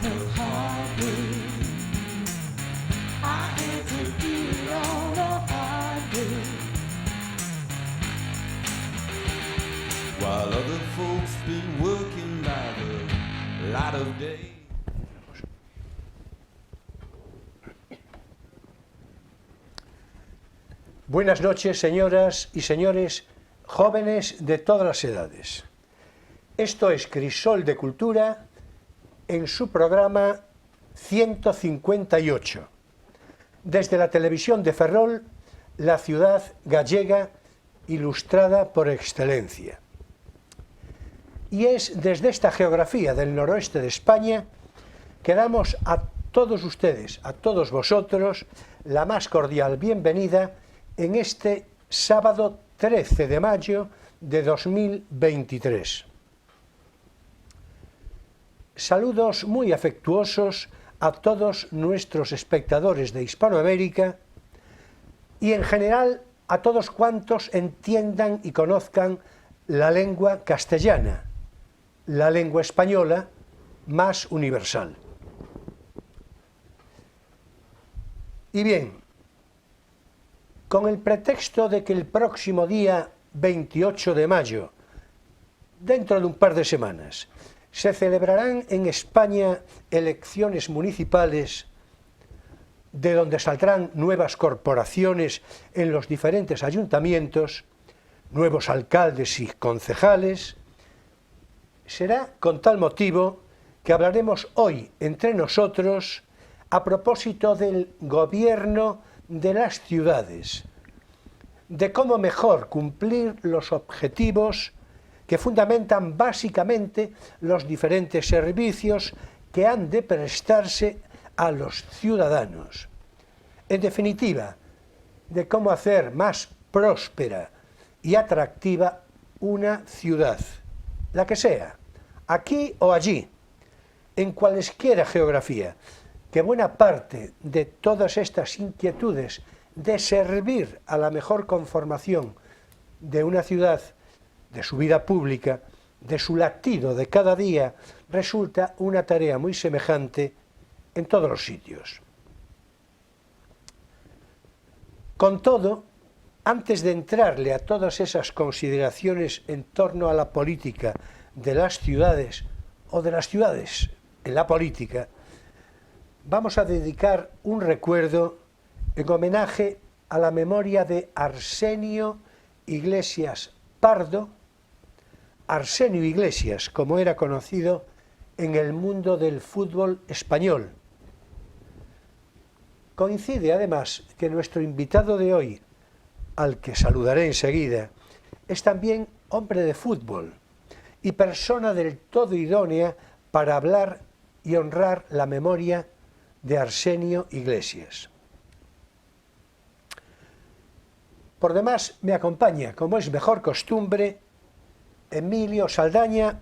the hard way. I had to do it all the hard way. While other folks been working by the light of day. Buenas noches, señoras y señores, jóvenes de todas las edades. Esto es Crisol de Cultura en su programa 158. Desde la televisión de Ferrol, la ciudad gallega ilustrada por excelencia. Y es desde esta geografía del noroeste de España que damos a todos ustedes, a todos vosotros, la más cordial bienvenida en este sábado 13 de mayo de 2023. Saludos muy afectuosos a todos nuestros espectadores de Hispanoamérica y en general a todos cuantos entiendan y conozcan la lengua castellana, la lengua española más universal. Y bien, con el pretexto de que el próximo día 28 de mayo, dentro de un par de semanas, se celebrarán en España elecciones municipales de donde saldrán nuevas corporaciones en los diferentes ayuntamientos, nuevos alcaldes y concejales, será con tal motivo que hablaremos hoy entre nosotros a propósito del gobierno de las ciudades, de cómo mejor cumplir los objetivos que fundamentan básicamente los diferentes servicios que han de prestarse a los ciudadanos. En definitiva, de cómo hacer más próspera y atractiva una ciudad, la que sea, aquí o allí, en cualesquiera geografía, que buena parte de todas estas inquietudes de servir a la mejor conformación de una ciudad, de su vida pública, de su latido de cada día, resulta una tarea muy semejante en todos los sitios. Con todo, antes de entrarle a todas esas consideraciones en torno a la política de las ciudades o de las ciudades en la política, vamos a dedicar un recuerdo en homenaje a la memoria de Arsenio Iglesias Pardo, Arsenio Iglesias, como era conocido en el mundo del fútbol español. Coincide además que nuestro invitado de hoy, al que saludaré enseguida, es también hombre de fútbol y persona del todo idónea para hablar y honrar la memoria de Arsenio Iglesias. Por demás, me acompaña, como es mejor costumbre, Emilio Saldaña,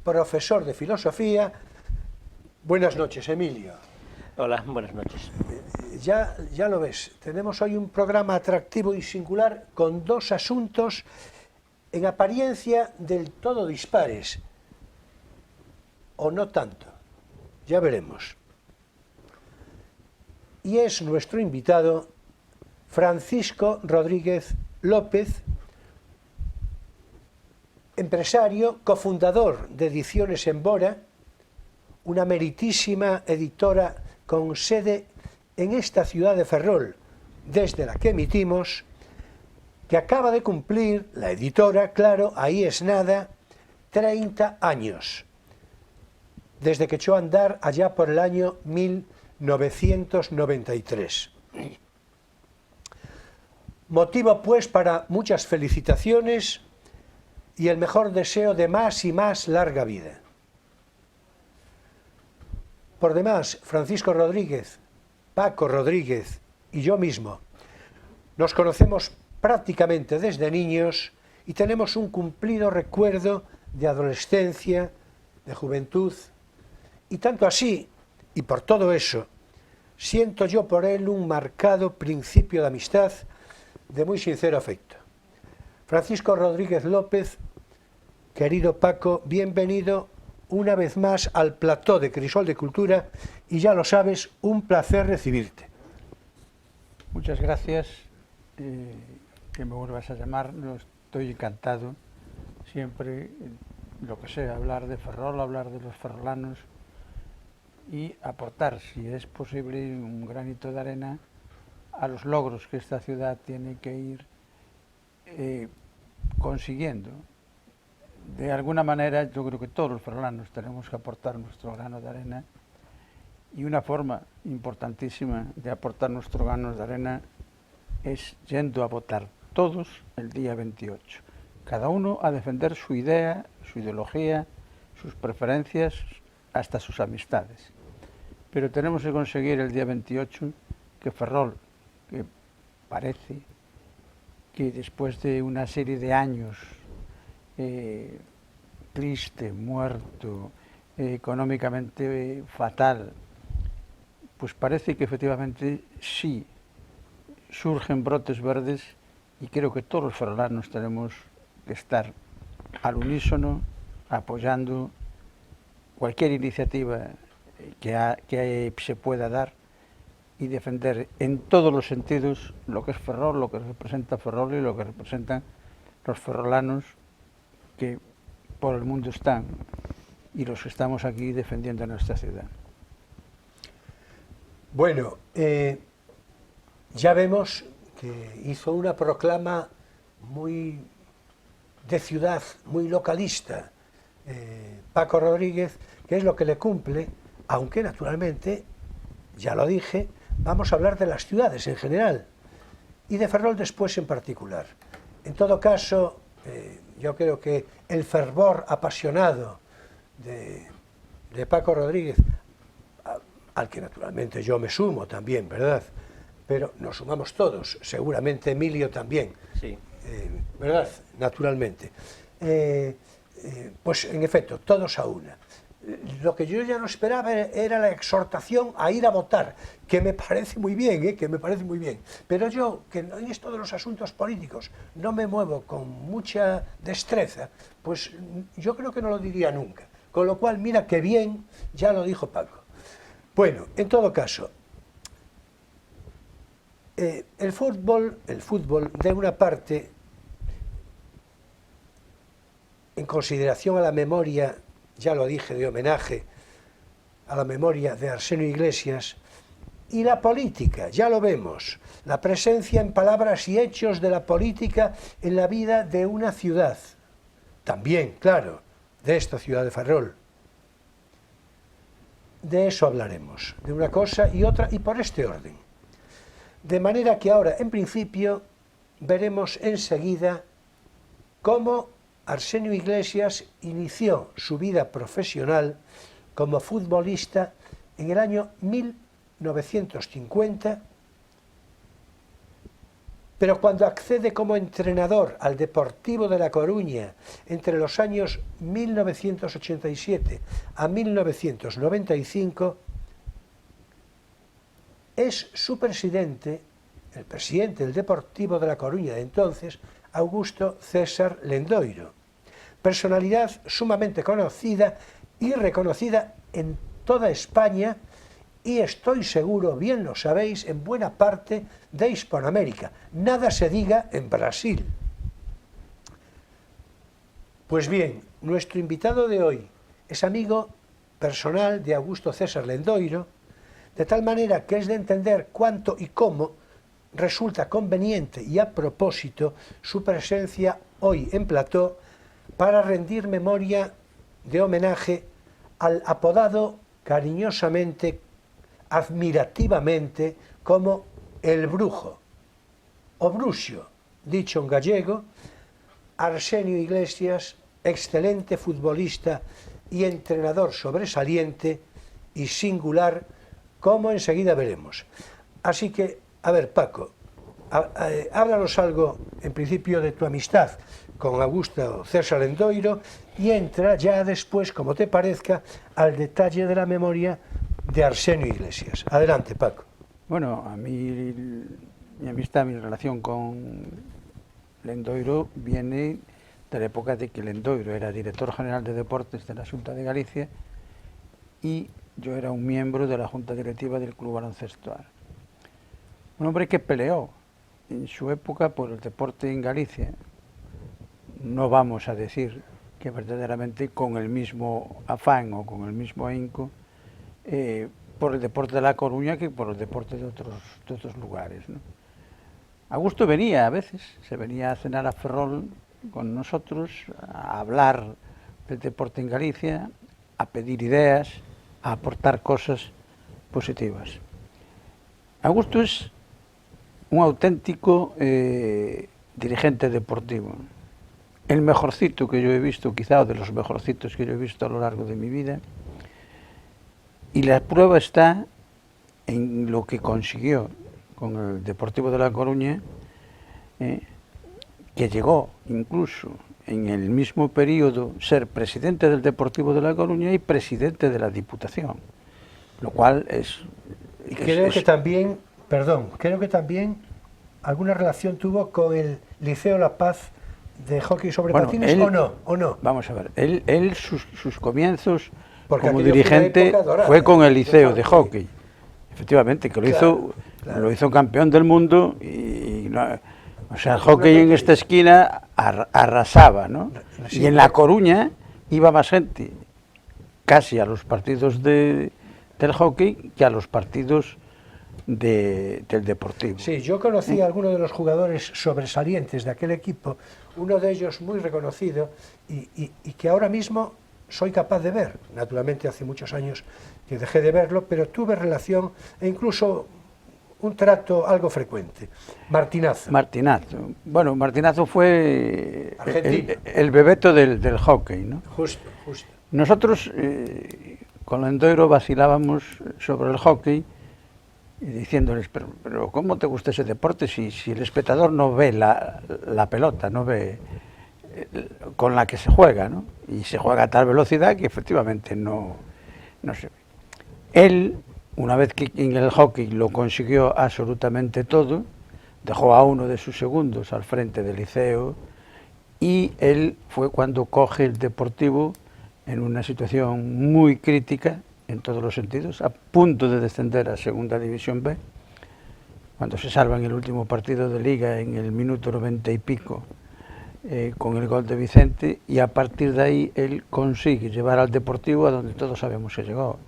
profesor de filosofía. Buenas noches, Emilio. Hola, buenas noches. Ya lo ves, tenemos hoy un programa atractivo y singular con dos asuntos en apariencia del todo dispares, o no tanto, ya veremos. Y es nuestro invitado Francisco Rodríguez López, empresario, cofundador de Ediciones Embora, una meritísima editora con sede en esta ciudad de Ferrol, desde la que emitimos, que acaba de cumplir, la editora, claro, ahí es nada, 30 años, desde que echó a andar allá por el año 1993. Motivo pues para muchas felicitaciones y el mejor deseo de más y más larga vida. Por demás, Francisco Rodríguez, Paco Rodríguez y yo mismo nos conocemos prácticamente desde niños y tenemos un cumplido recuerdo de adolescencia, de juventud, y tanto así, y por todo eso, siento yo por él un marcado principio de amistad, de muy sincero afecto. Francisco Rodríguez López, querido Paco, bienvenido una vez más al plató de Crisol de Cultura y ya lo sabes, un placer recibirte. Muchas gracias, que me vuelvas a llamar, no, estoy encantado, siempre, lo que sea, hablar de Ferrol, hablar de los ferrolanos y aportar, si es posible, un granito de arena a los logros que esta ciudad tiene que ir consiguiendo. De alguna manera, yo creo que todos los ferrolanos tenemos que aportar nuestro grano de arena, y una forma importantísima de aportar nuestro grano de arena es yendo a votar todos el día 28. Cada uno a defender su idea, su ideología, sus preferencias, hasta sus amistades. Pero tenemos que conseguir el día 28 que Ferrol, que parece que después de una serie de años triste, muerto, económicamente fatal, pues parece que efectivamente sí surgen brotes verdes, y creo que todos los ferrolanos tenemos que estar al unísono apoyando cualquier iniciativa que se pueda dar y defender en todos los sentidos lo que es Ferrol, lo que representa Ferrol y lo que representan los ferrolanos que por el mundo están y los que estamos aquí defendiendo nuestra ciudad. Bueno, ya vemos que hizo una proclama muy de ciudad, muy localista, Paco Rodríguez, que es lo que le cumple, aunque naturalmente, ya lo dije, vamos a hablar de las ciudades en general y de Ferrol después en particular. En todo caso, yo creo que el fervor apasionado de Paco Rodríguez, al que naturalmente yo me sumo también, ¿verdad? Pero nos sumamos todos, seguramente Emilio también, Sí. ¿Verdad? Naturalmente. Pues en efecto, todos a una. Lo que yo ya no esperaba era la exhortación a ir a votar, que me parece muy bien, que me parece muy bien. Pero yo, que en esto de los asuntos políticos no me muevo con mucha destreza, pues yo creo que no lo diría nunca. Con lo cual, mira qué bien, ya lo dijo Paco. Bueno, en todo caso, el fútbol, de una parte, en consideración a la memoria, ya lo dije, de homenaje a la memoria de Arsenio Iglesias, y la política, ya lo vemos, la presencia en palabras y hechos de la política en la vida de una ciudad, también, claro, de esta ciudad de Ferrol. De eso hablaremos, de una cosa y otra, y por este orden. De manera que ahora, en principio, veremos enseguida cómo Arsenio Iglesias inició su vida profesional como futbolista en el año 1950, pero cuando accede como entrenador al Deportivo de La Coruña entre los años 1987 a 1995, es su presidente, el presidente del Deportivo de La Coruña de entonces, Augusto César Lendoiro, personalidad sumamente conocida y reconocida en toda España, y estoy seguro, bien lo sabéis, en buena parte de Hispanoamérica. Nada se diga en Brasil. Pues bien, nuestro invitado de hoy es amigo personal de Augusto César Lendoiro, de tal manera que es de entender cuánto y cómo resulta conveniente y a propósito su presencia hoy en plató para rendir memoria de homenaje al apodado cariñosamente, admirativamente, como el Brujo, o Bruxo, dicho en gallego, Arsenio Iglesias, excelente futbolista y entrenador sobresaliente y singular, como enseguida veremos. Así que, a ver, Paco, háblanos algo, en principio, de tu amistad con Augusto César Lendoiro y entra ya después, como te parezca, al detalle de la memoria de Arsenio Iglesias. Adelante, Paco. Bueno, a mí mi amistad, mi relación con Lendoiro viene de la época de que Lendoiro era director general de deportes de la Xunta de Galicia y yo era un miembro de la Junta Directiva del Club Baloncesto Ar. Un hombre que peleó en su época por el deporte en Galicia. No vamos a decir que verdaderamente con el mismo afán o con el mismo ahínco por el deporte de La Coruña que por el deporte de otros lugares, ¿no? Augusto venía a veces, se venía a cenar a Ferrol con nosotros, a hablar del deporte en Galicia, a pedir ideas, a aportar cosas positivas. Augusto es un auténtico dirigente deportivo. El mejorcito que yo he visto, quizá de los mejorcitos que yo he visto a lo largo de mi vida, y la prueba está en lo que consiguió con el Deportivo de La Coruña, que llegó incluso en el mismo periodo ser presidente del Deportivo de La Coruña y presidente de la Diputación, lo cual es... Y creo que también, creo que también alguna relación tuvo con el Liceo La Paz de hockey sobre patines, ¿o no? Vamos a ver, él sus comienzos porque como dirigente fue con el Liceo de hockey, efectivamente, que lo hizo campeón del mundo y o sea, el hockey en esta esquina arrasaba, ¿no? Y en La Coruña iba más gente casi a los partidos del hockey que a los partidos del Deportivo. Sí, yo conocí a algunos de los jugadores sobresalientes de aquel equipo, uno de ellos muy reconocido y que ahora mismo soy capaz de ver. Naturalmente hace muchos años que dejé de verlo, pero tuve relación e incluso un trato algo frecuente. Martinazo. Bueno, Martinazo fue el bebeto del hockey, ¿no? Justo. Nosotros con Lendoiro vacilábamos sobre el hockey diciéndoles, pero ¿cómo te gusta ese deporte si el espectador no ve la pelota, no ve con la que se juega, ¿no? Y se juega a tal velocidad que efectivamente no se ve. Él, una vez que en el hockey lo consiguió absolutamente todo, dejó a uno de sus segundos al frente del Liceo y él fue cuando coge el Deportivo en una situación muy crítica en todos los sentidos, a punto de descender a Segunda División B, cuando se salva en el último partido de Liga en el minuto 90 y pico con el gol de Vicente, y a partir de ahí él consigue llevar al Deportivo a donde todos sabemos que llegó,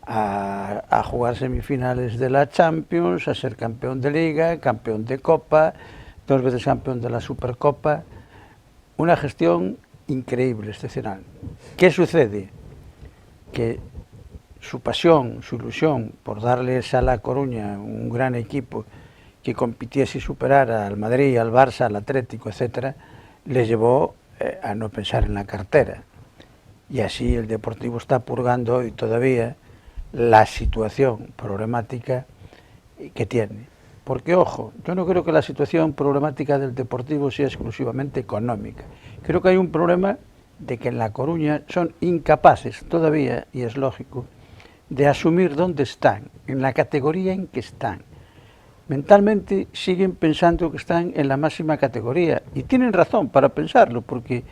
a jugar semifinales de la Champions, a ser campeón de Liga, campeón de Copa, 2 veces campeón de la Supercopa, una gestión increíble, excepcional. ¿Qué sucede? Que su pasión, su ilusión por darles a La Coruña un gran equipo que compitiese y superara al Madrid, al Barça, al Atlético, etcétera, les llevó a no pensar en la cartera. Y así el Deportivo está purgando hoy todavía la situación problemática que tiene. Porque, ojo, yo no creo que la situación problemática del Deportivo sea exclusivamente económica. Creo que hay un problema de que en La Coruña son incapaces todavía, y es lógico, de asumir dónde están, en la categoría en que están. Mentalmente siguen pensando que están en la máxima categoría, y tienen razón para pensarlo, porque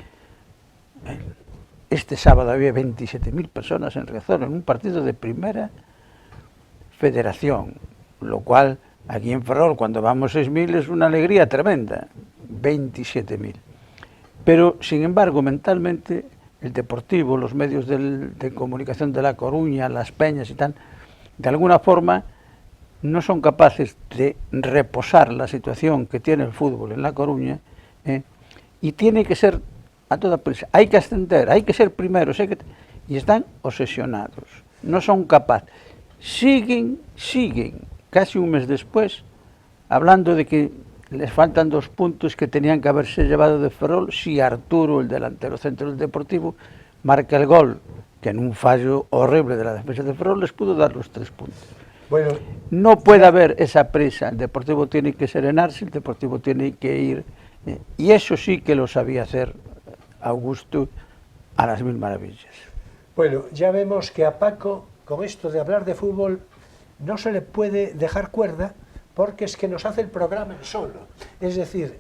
este sábado había 27.000 personas en Riazor en un partido de primera federación, lo cual aquí en Ferrol, cuando vamos 6.000, es una alegría tremenda, 27.000. Pero, sin embargo, mentalmente, el Deportivo, los medios de comunicación de La Coruña, las peñas y tal, de alguna forma no son capaces de reposar la situación que tiene el fútbol en La Coruña, y tiene que ser a toda prisa, hay que ascender, hay que ser primeros, y están obsesionados, no son capaces. Siguen, casi un mes después, hablando de que les faltan 2 puntos que tenían que haberse llevado de Ferrol si Arturo, el delantero centro del Deportivo, marca el gol, que en un fallo horrible de la defensa de Ferrol les pudo dar los 3 puntos. Bueno, no puede haber esa prisa, el Deportivo tiene que serenarse, el Deportivo tiene que ir, y eso sí que lo sabía hacer Augusto a las 1000 maravillas. Bueno, ya vemos que a Paco, con esto de hablar de fútbol, no se le puede dejar cuerda, porque es que nos hace el programa solo. Es decir,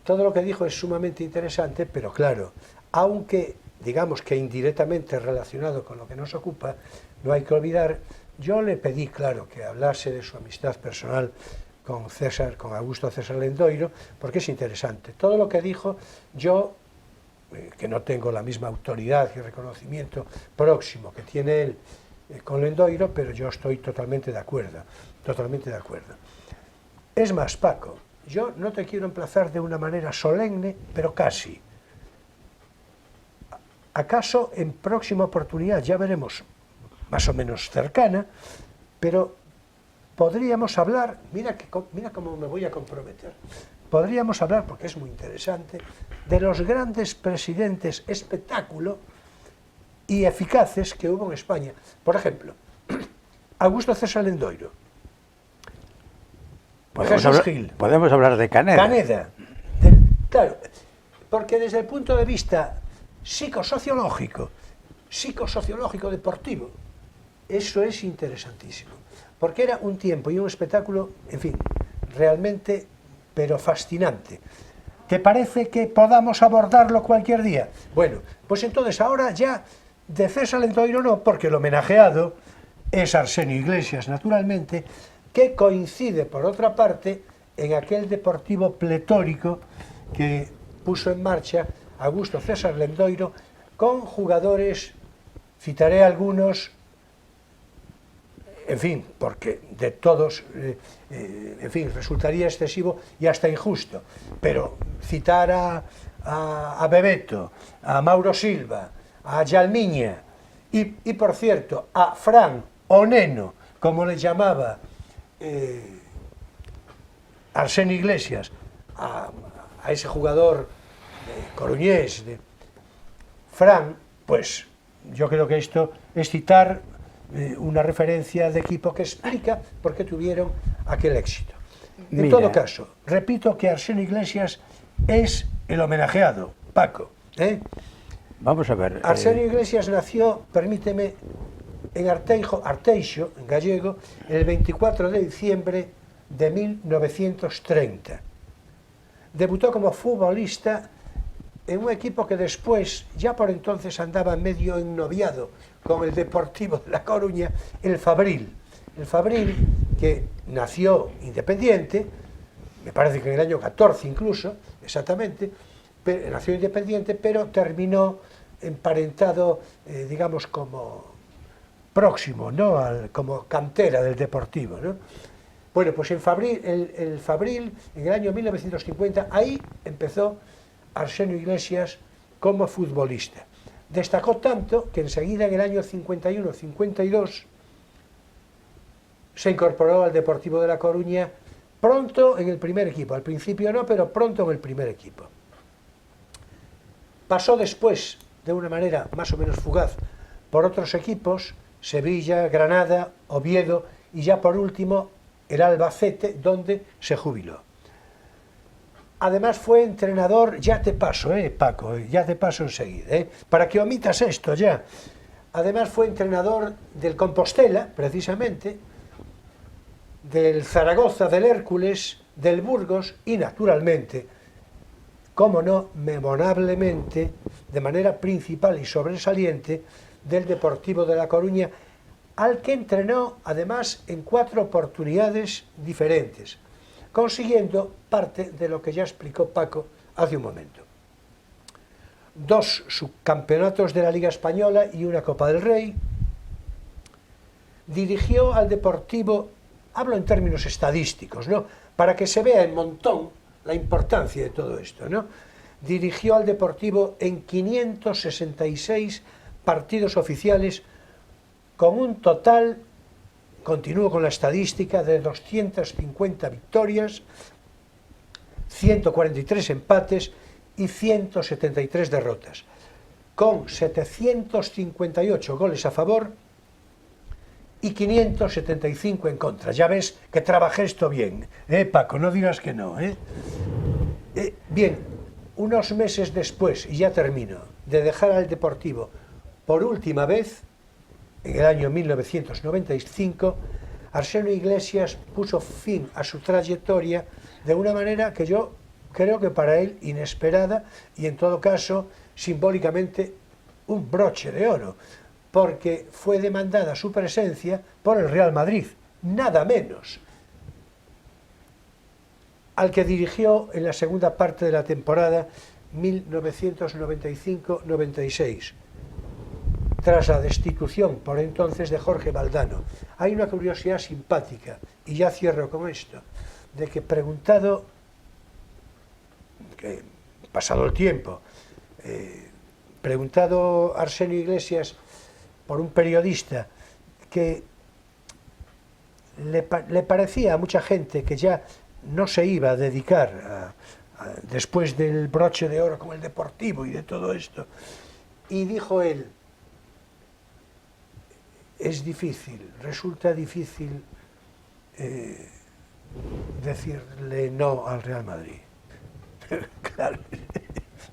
todo lo que dijo es sumamente interesante, pero claro, aunque digamos que indirectamente relacionado con lo que nos ocupa, no hay que olvidar, yo le pedí, claro, que hablase de su amistad personal con Augusto César Lendoiro, porque es interesante. Todo lo que dijo, yo, que no tengo la misma autoridad y reconocimiento próximo que tiene él con Lendoiro, pero yo estoy totalmente de acuerdo, totalmente de acuerdo. Es más, Paco, yo no te quiero emplazar de una manera solemne, pero casi. ¿Acaso en próxima oportunidad, ya veremos, más o menos cercana, pero podríamos hablar, mira cómo me voy a comprometer, podríamos hablar, porque es muy interesante, de los grandes presidentes espectáculo y eficaces que hubo en España? Por ejemplo, Augusto César Lendoiro, Jesús Gil. Podemos hablar de Caneda. Caneda, claro, porque desde el punto de vista psicosociológico deportivo, eso es interesantísimo, porque era un tiempo y un espectáculo, en fin, realmente, pero fascinante. ¿Te parece que podamos abordarlo cualquier día? Bueno, pues entonces ahora ya de César Lendoiro no, porque el homenajeado es Arsenio Iglesias, naturalmente, que coincide, por otra parte, en aquel deportivo pletórico que puso en marcha Augusto César Lendoiro, con jugadores, citaré algunos, en fin, porque de todos, en fin, resultaría excesivo y hasta injusto, pero citar a Bebeto, a Mauro Silva, a Yalmiña y por cierto, a Fran o Neno, como le llamaba Arsenio Iglesias, a ese jugador coruñés, de Fran, pues yo creo que esto es citar una referencia de equipo que explica por qué tuvieron aquel éxito. En todo caso, repito que Arsenio Iglesias es el homenajeado, Paco. Vamos a ver. Arsenio Iglesias nació, permíteme, en Arteixo, en gallego, el 24 de diciembre de 1930. Debutó como futbolista en un equipo que después, ya por entonces andaba medio ennoviado con el Deportivo de La Coruña, el Fabril. El Fabril, que nació independiente, me parece que en el año 14 incluso, exactamente, nació independiente, pero terminó emparentado, digamos, como próximo, ¿no?, como cantera del Deportivo, ¿no? Bueno, pues el Fabril, en el año 1950, ahí empezó Arsenio Iglesias como futbolista. Destacó tanto que enseguida, en el año 51-52, se incorporó al Deportivo de La Coruña, pronto en el primer equipo, al principio no, pero pronto en el primer equipo. Pasó después, de una manera más o menos fugaz, por otros equipos, Sevilla, Granada, Oviedo y ya por último el Albacete, donde se jubiló. Además fue entrenador, ya te paso, Paco, ya te paso enseguida, para que omitas esto ya. Además fue entrenador del Compostela, precisamente, del Zaragoza, del Hércules, del Burgos y, naturalmente, cómo no, memorablemente, de manera principal y sobresaliente, del Deportivo de La Coruña, al que entrenó, además, en 4 oportunidades diferentes, consiguiendo parte de lo que ya explicó Paco hace un momento. 2 subcampeonatos de la Liga Española y una Copa del Rey. Dirigió al Deportivo, hablo en términos estadísticos, ¿no?, para que se vea en montón la importancia de todo esto, ¿no? Dirigió al Deportivo en 566 partidos oficiales, con un total, continúo con la estadística, de 250 victorias, 143 empates y 173 derrotas, con 758 goles a favor y 575 en contra. Ya ves que trabajé esto bien, Paco, no digas que no, Bien, unos meses después, y ya termino, de dejar al Deportivo por última vez, en el año 1995, Arsenio Iglesias puso fin a su trayectoria de una manera que yo creo que para él inesperada y en todo caso simbólicamente un broche de oro, porque fue demandada su presencia por el Real Madrid, nada menos, al que dirigió en la segunda parte de la temporada 1995-96, tras la destitución por entonces de Jorge Valdano. Hay una curiosidad simpática, y ya cierro con esto, de que preguntado, que pasado el tiempo, preguntado Arsenio Iglesias por un periodista que le parecía a mucha gente que ya no se iba a dedicar después del broche de oro con el Deportivo y de todo esto, y dijo él: es difícil, resulta difícil decirle no al Real Madrid. Claro,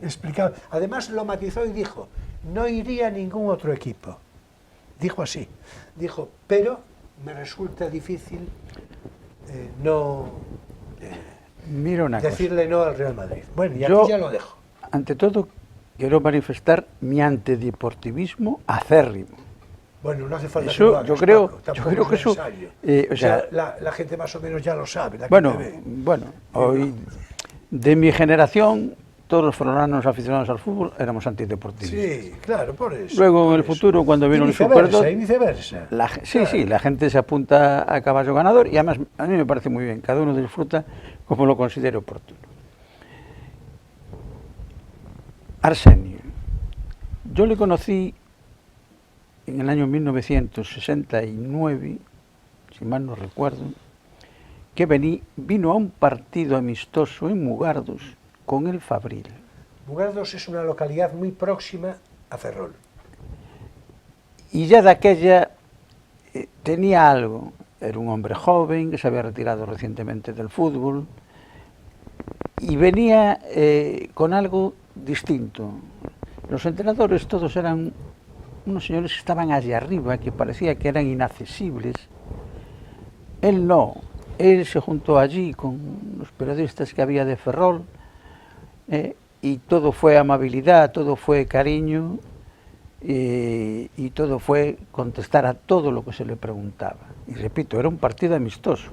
explicado. Además lo matizó y dijo: no iría a ningún otro equipo. Dijo así, dijo, pero me resulta difícil Mira una decirle no al Real Madrid. Bueno, y Yo, aquí ya lo dejo. Ante todo, quiero manifestar mi antideportivismo acérrimo. Bueno, no hace falta Eso, que lo hagas, yo creo Paco, que eso, o sea, la gente más o menos ya lo sabe. Bueno, hoy de mi generación, todos los forolanos aficionados al fútbol éramos antideportistas. Sí, claro, por eso. Luego por en el eso. futuro, cuando vino el Super Super 2, y viceversa. Sí, la gente se apunta a caballo ganador y además a mí me parece muy bien, cada uno disfruta como lo considere oportuno. Arsenio, yo le conocí en el año 1969, si mal no recuerdo, que vino a un partido amistoso en Mugardos con el Fabril. Mugardos es una localidad muy próxima a Ferrol. Y ya de aquella tenía algo. Era un hombre joven que se había retirado recientemente del fútbol y venía con algo distinto. Los entrenadores todos eran unos señores que estaban allá arriba, que parecía que eran inaccesibles. Él no. Él se juntó allí con los periodistas que había de Ferrol, y todo fue amabilidad, todo fue cariño, y todo fue contestar a todo lo que se le preguntaba. Y repito, era un partido amistoso.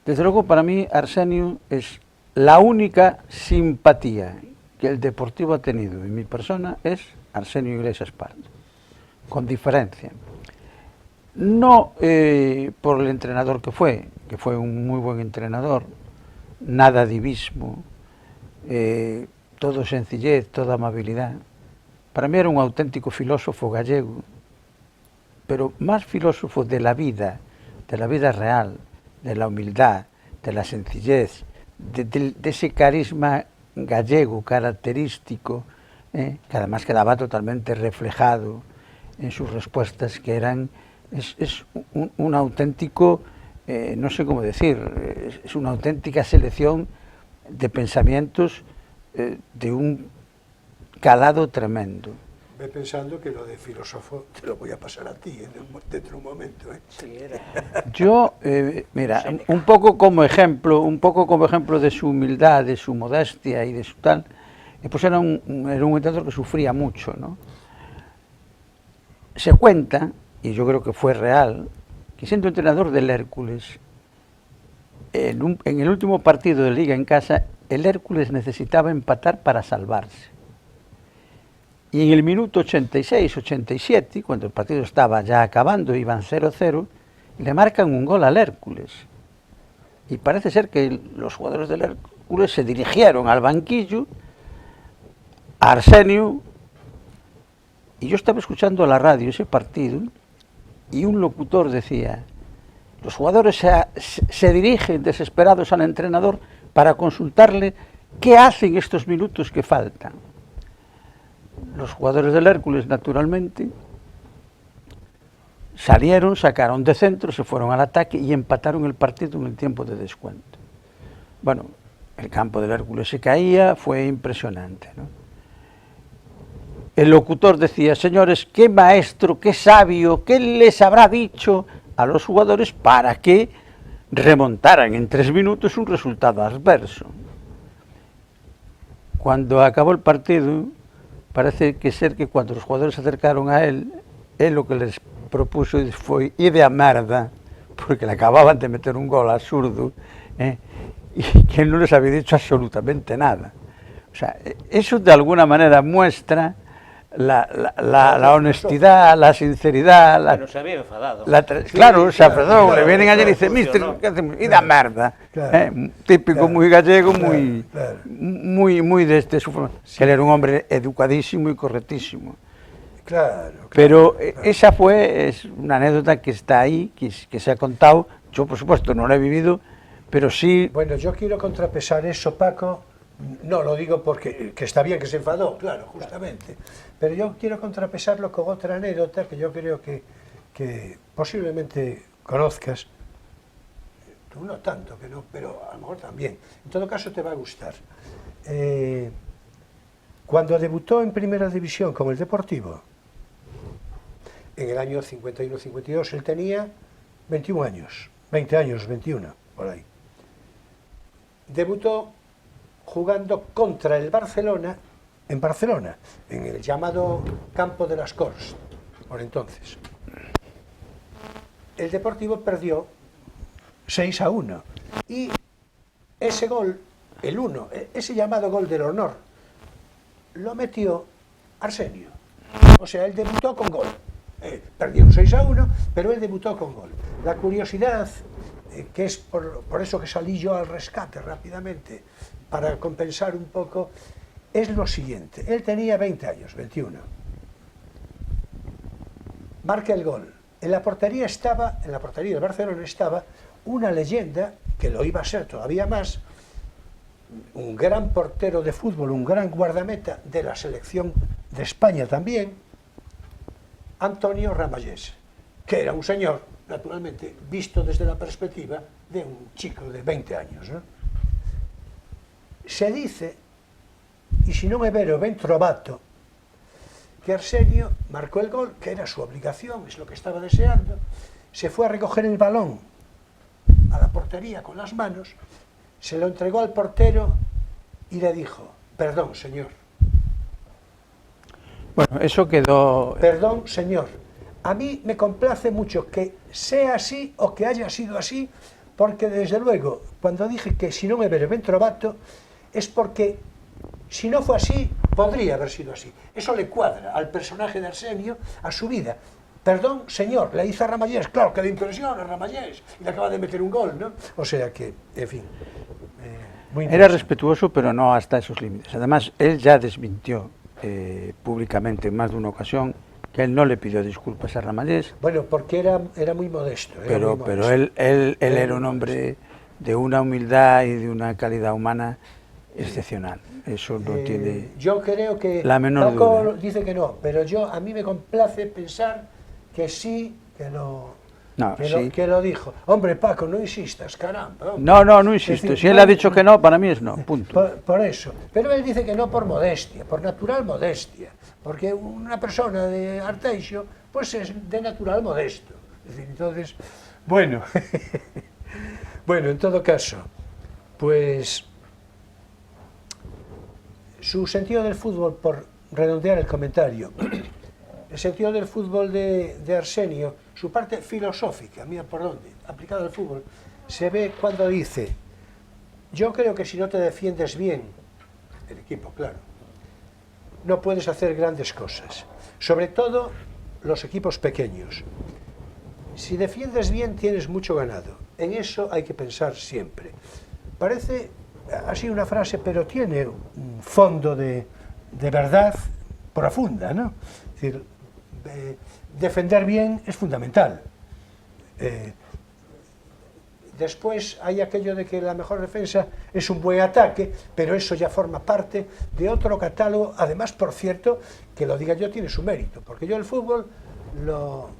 Desde luego, para mí, Arsenio es la única simpatía que el Deportivo ha tenido en mi persona, es Arsenio Iglesias Pardo, con diferencia. No por el entrenador que fue un muy buen entrenador, nada divismo, todo sencillez, toda amabilidad. Para mí era un auténtico filósofo gallego, pero más filósofo de la vida real, de la humildad, de la sencillez, de ese carisma gallego característico, que además quedaba totalmente reflejado en sus respuestas, que eran... Es un auténtico, no sé cómo decir, es una auténtica selección de pensamientos de un calado tremendo. Ve pensando que lo de filósofo te lo voy a pasar a ti dentro de un momento. Yo, mira, un poco como ejemplo de su humildad, de su modestia y de su tal, pues era un entrenador que sufría mucho, ¿no? Se cuenta, y yo creo que fue real, que siendo entrenador del Hércules, en el último partido de Liga en casa, el Hércules necesitaba empatar para salvarse. Y en el minuto 86-87, cuando el partido estaba ya acabando, iban 0-0, le marcan un gol al Hércules. Y parece ser que los jugadores del Hércules se dirigieron al banquillo, a Arsenio, y yo estaba escuchando a la radio ese partido, y un locutor decía: los jugadores se dirigen desesperados al entrenador para consultarle qué hacen estos minutos que faltan. Los jugadores del Hércules, naturalmente, salieron, sacaron de centro, se fueron al ataque y empataron el partido en el tiempo de descuento. Bueno, el campo del Hércules se caía, fue impresionante, ¿no? El locutor decía: señores, qué maestro, qué sabio, qué les habrá dicho a los jugadores para que remontaran en 3 minutos un resultado adverso. Cuando acabó el partido, parece que ser que cuando os jugadores se acercaron a él lo que les propuso foi ide a merda, porque le acababan de meter un gol absurdo, y que él no les había dicho absolutamente nada. O sea, eso de alguna manera muestra la honestidad, la sinceridad. Pero se había enfadado. Claro, se enfadó, le vienen ayer y dicen, mister, ¿qué hacemos? Ida merda. Típico, muy gallego, muy de este su forma. Que él era un hombre educadísimo y correctísimo. Claro. Pero esa es una anécdota que está ahí, que se ha contado. Yo, por supuesto, no la he vivido, pero sí... Bueno, yo quiero contrapesar eso, Paco. No lo digo porque que está bien que se enfadó, claro, justamente. Pero yo quiero contrapesarlo con otra anécdota que yo creo que posiblemente conozcas. Tú no tanto, que no, pero a lo mejor también. En todo caso te va a gustar. Cuando debutó en Primera División con el Deportivo, en el año 51-52, él tenía 21 años, 20 años, 21, por ahí. Debutó jugando contra el Barcelona, en Barcelona, en el llamado Campo de las Corts, por entonces. El Deportivo perdió 6-1 y ese gol, el 1, ese llamado gol del honor, lo metió Arsenio. O sea, él debutó con gol. Perdió un 6-1, pero él debutó con gol. La curiosidad, que es por eso que salí yo al rescate rápidamente, para compensar un poco, es lo siguiente. Él tenía 20 años, 21. Marca el gol. En la portería de Barcelona estaba una leyenda, que lo iba a ser todavía más, un gran portero de fútbol, un gran guardameta de la selección de España también, Antonio Ramallés, que era un señor, naturalmente, visto desde la perspectiva de un chico de 20 años, ¿no? Se dice, y si non é vero ben trovato, que Arsenio marcó el gol, que era su obligación, es lo que estaba deseando, se fue a recoger el balón a la portería con las manos, se lo entregó al portero y le dijo, perdón, señor. Bueno, eso quedó... Perdón, señor. A mí me complace mucho que sea así o que haya sido así, porque desde luego, cuando dije que si non é vero ben trovato, es porque si no fue así, podría haber sido así. Eso le cuadra al personaje de Arsenio, a su vida. Perdón, señor, le hizo a Ramallés, claro que le impresiona a Ramallés, y le acaba de meter un gol, ¿no? O sea que, en fin, muy Era respetuoso, pero no hasta esos límites. Además, él ya desmintió públicamente en más de una ocasión que él no le pidió disculpas a Ramallés. Bueno, porque era muy modesto. Pero él era un hombre de una humildad y de una calidad humana excepcional. Eso no tiene yo creo que la menor Paco duda. dice que no, pero a mí me complace pensar que sí, que lo dijo. Hombre, Paco, no insistas, caramba. Hombre. No insisto. Si él ha dicho que no, para mí es no, punto. Por eso. Pero él dice que no por modestia, por natural modestia. Porque una persona de Arteixo, pues es de natural modesto. Es decir, entonces, bueno, bueno, en todo caso, pues su sentido del fútbol, por redondear el comentario, el sentido del fútbol de Arsenio, su parte filosófica, mira por dónde, aplicada al fútbol, se ve cuando dice, yo creo que si no te defiendes bien, el equipo, claro, no puedes hacer grandes cosas, sobre todo los equipos pequeños. Si defiendes bien, tienes mucho ganado, en eso hay que pensar siempre. Parece así una frase, pero tiene un fondo de verdad profunda, ¿no? Es decir, defender bien es fundamental. Después hay aquello de que la mejor defensa es un buen ataque, pero eso ya forma parte de otro catálogo. Además, por cierto, que lo diga yo tiene su mérito, porque yo el fútbol lo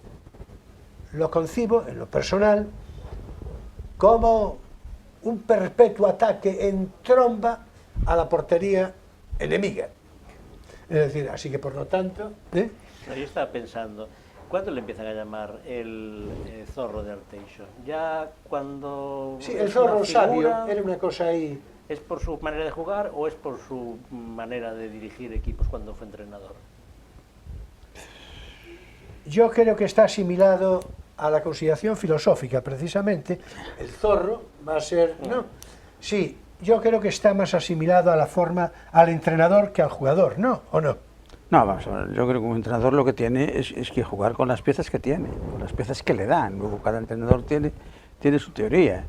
concibo, en lo personal, como un perpetuo ataque en tromba a la portería enemiga. Es decir, así que por lo tanto... Yo estaba pensando, ¿Cuándo le empiezan a llamar el zorro de Arteixo? ¿Ya cuando...? Sí, el zorro sabio era una cosa ahí... ¿Es por su manera de jugar o es por su manera de dirigir equipos cuando fue entrenador? Yo creo que está asimilado a la consideración filosófica, precisamente. El zorro va a ser... ¿no? Sí, yo creo que está más asimilado a la forma, al entrenador que al jugador, ¿no? ¿O no? No, vamos a ver, yo creo que un entrenador lo que tiene es que jugar con las piezas que tiene, con las piezas que le dan. Luego cada entrenador tiene su teoría,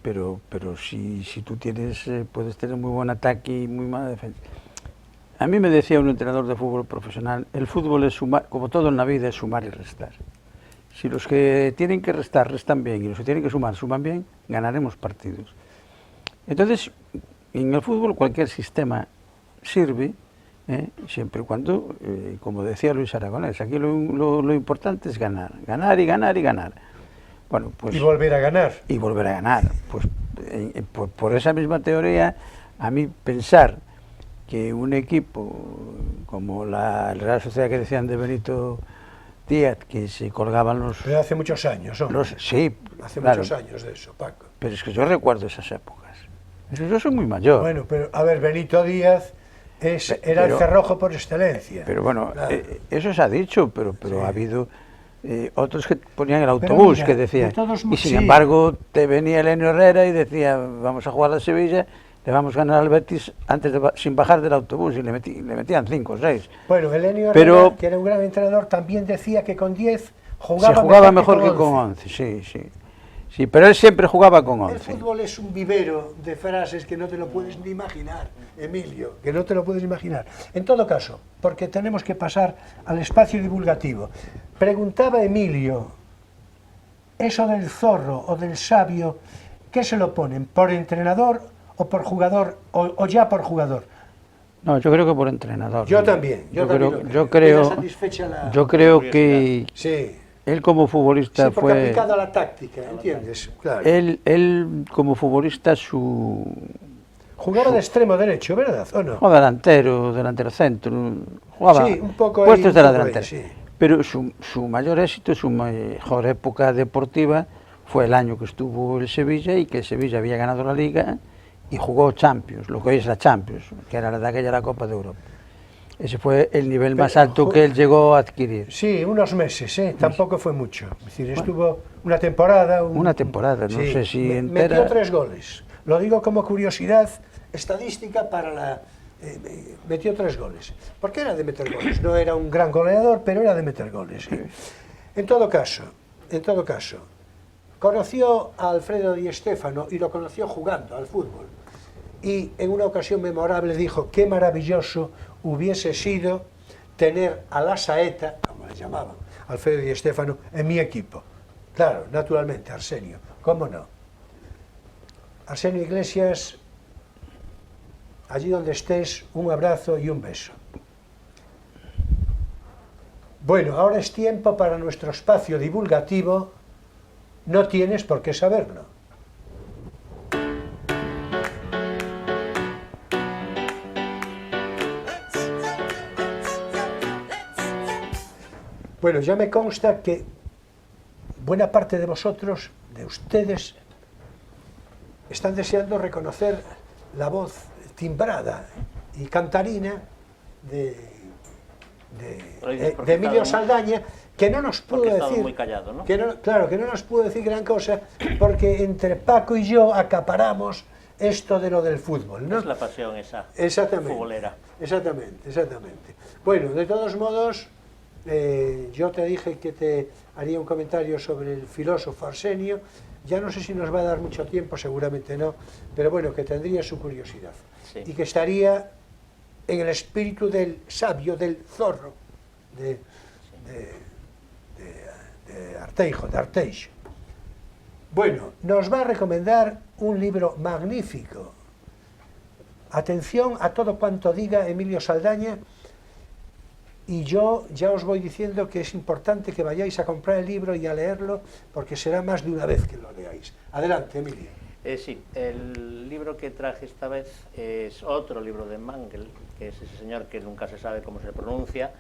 pero si tú tienes, puedes tener muy buen ataque y muy mala defensa. A mí me decía un entrenador de fútbol profesional, el fútbol es sumar, como todo en la vida, es sumar y restar. Si los que tienen que restar, restan bien, y los que tienen que sumar, suman bien, ganaremos partidos. Entonces, en el fútbol cualquier sistema sirve, siempre y cuando, como decía Luis Aragonés, aquí lo importante es ganar, ganar y ganar y ganar. Bueno, pues, y volver a ganar. Y volver a ganar. Pues por esa misma teoría, a mí pensar que un equipo como la Real Sociedad que decían de Benito Díaz, que se colgaban los... Pero hace muchos años, ¿no? Sí, hace claro, muchos años de eso, Paco. Pero es que yo recuerdo esas épocas. Yo soy muy mayor. Bueno, pero a ver, Benito Díaz era el cerrojo por excelencia. Pero bueno, claro. Eso se ha dicho, pero sí. Ha habido otros que ponían el autobús, mira, que decían, y sin embargo te venía Elenio Herrera y decía, vamos a jugar a Sevilla, le vamos a ganar al Betis antes sin bajar del autobús, y le metían 5 o 6. Bueno, Elenio Herrera, que era un gran entrenador, también decía que con 10 jugaba mejor que con 11, sí. Sí, pero él siempre jugaba con 11. El fútbol es un vivero de frases que no te lo puedes ni imaginar, Emilio, que no te lo puedes imaginar. En todo caso, porque tenemos que pasar al espacio divulgativo. Preguntaba Emilio, eso del zorro o del sabio, ¿qué se lo ponen? ¿Por entrenador o por jugador o ya por jugador? No, yo creo que por entrenador. Yo también. Yo creo que... Sí. Él como futbolista sí, porque aplicado a la táctica, ¿entiendes? Claro. Él como futbolista jugaba de extremo derecho, ¿verdad? ¿O no? Jugaba delantero centro, jugaba sí, un poco puestos ahí, de la delantera. Sí. Pero su mayor éxito, su mejor época deportiva fue el año que estuvo en Sevilla y que Sevilla había ganado la Liga y jugó Champions, lo que hoy es la Champions, que era de aquella la Copa de Europa. Ese fue el nivel más alto que él llegó a adquirir. Sí, unos meses, tampoco fue mucho. Es decir, estuvo una temporada... Una temporada, no sé si entera... Metió 3 goles. Lo digo como curiosidad estadística para la... metió 3 goles. Porque era de meter goles. No era un gran goleador, pero era de meter goles. Sí. En todo caso, conoció a Alfredo Di Stéfano y lo conoció jugando al fútbol. Y en una ocasión memorable dijo, qué maravilloso hubiese sido tener a la saeta, como le llamaban, Alfredo Di Stéfano, en mi equipo. Claro, naturalmente, Arsenio, ¿cómo no? Arsenio Iglesias, allí donde estés, un abrazo y un beso. Bueno, ahora es tiempo para nuestro espacio divulgativo, no tienes por qué saberlo. Bueno, ya me consta que buena parte de vosotros, de ustedes, están deseando reconocer la voz timbrada y cantarina de Emilio Saldaña, que no nos pudo decir, muy callado, ¿no? Claro, que no nos pudo decir gran cosa, porque entre Paco y yo acaparamos esto de lo del fútbol, ¿no? Es la pasión esa futbolera. Exactamente. Bueno, de todos modos, yo te dije que te haría un comentario sobre el filósofo Arsenio. Ya no sé si nos va a dar mucho tiempo, seguramente no, pero bueno, que tendría su curiosidad. Sí. Y que estaría en el espíritu del sabio, del zorro, de Arteixo. Bueno, nos va a recomendar un libro magnífico. Atención a todo cuanto diga Emilio Saldaña. Y yo ya os voy diciendo que es importante que vayáis a comprar el libro y a leerlo, porque será más de una vez que lo leáis. Adelante, Emilio. Sí, el libro que traje esta vez es otro libro de Mangel, que es ese señor que nunca se sabe cómo se pronuncia,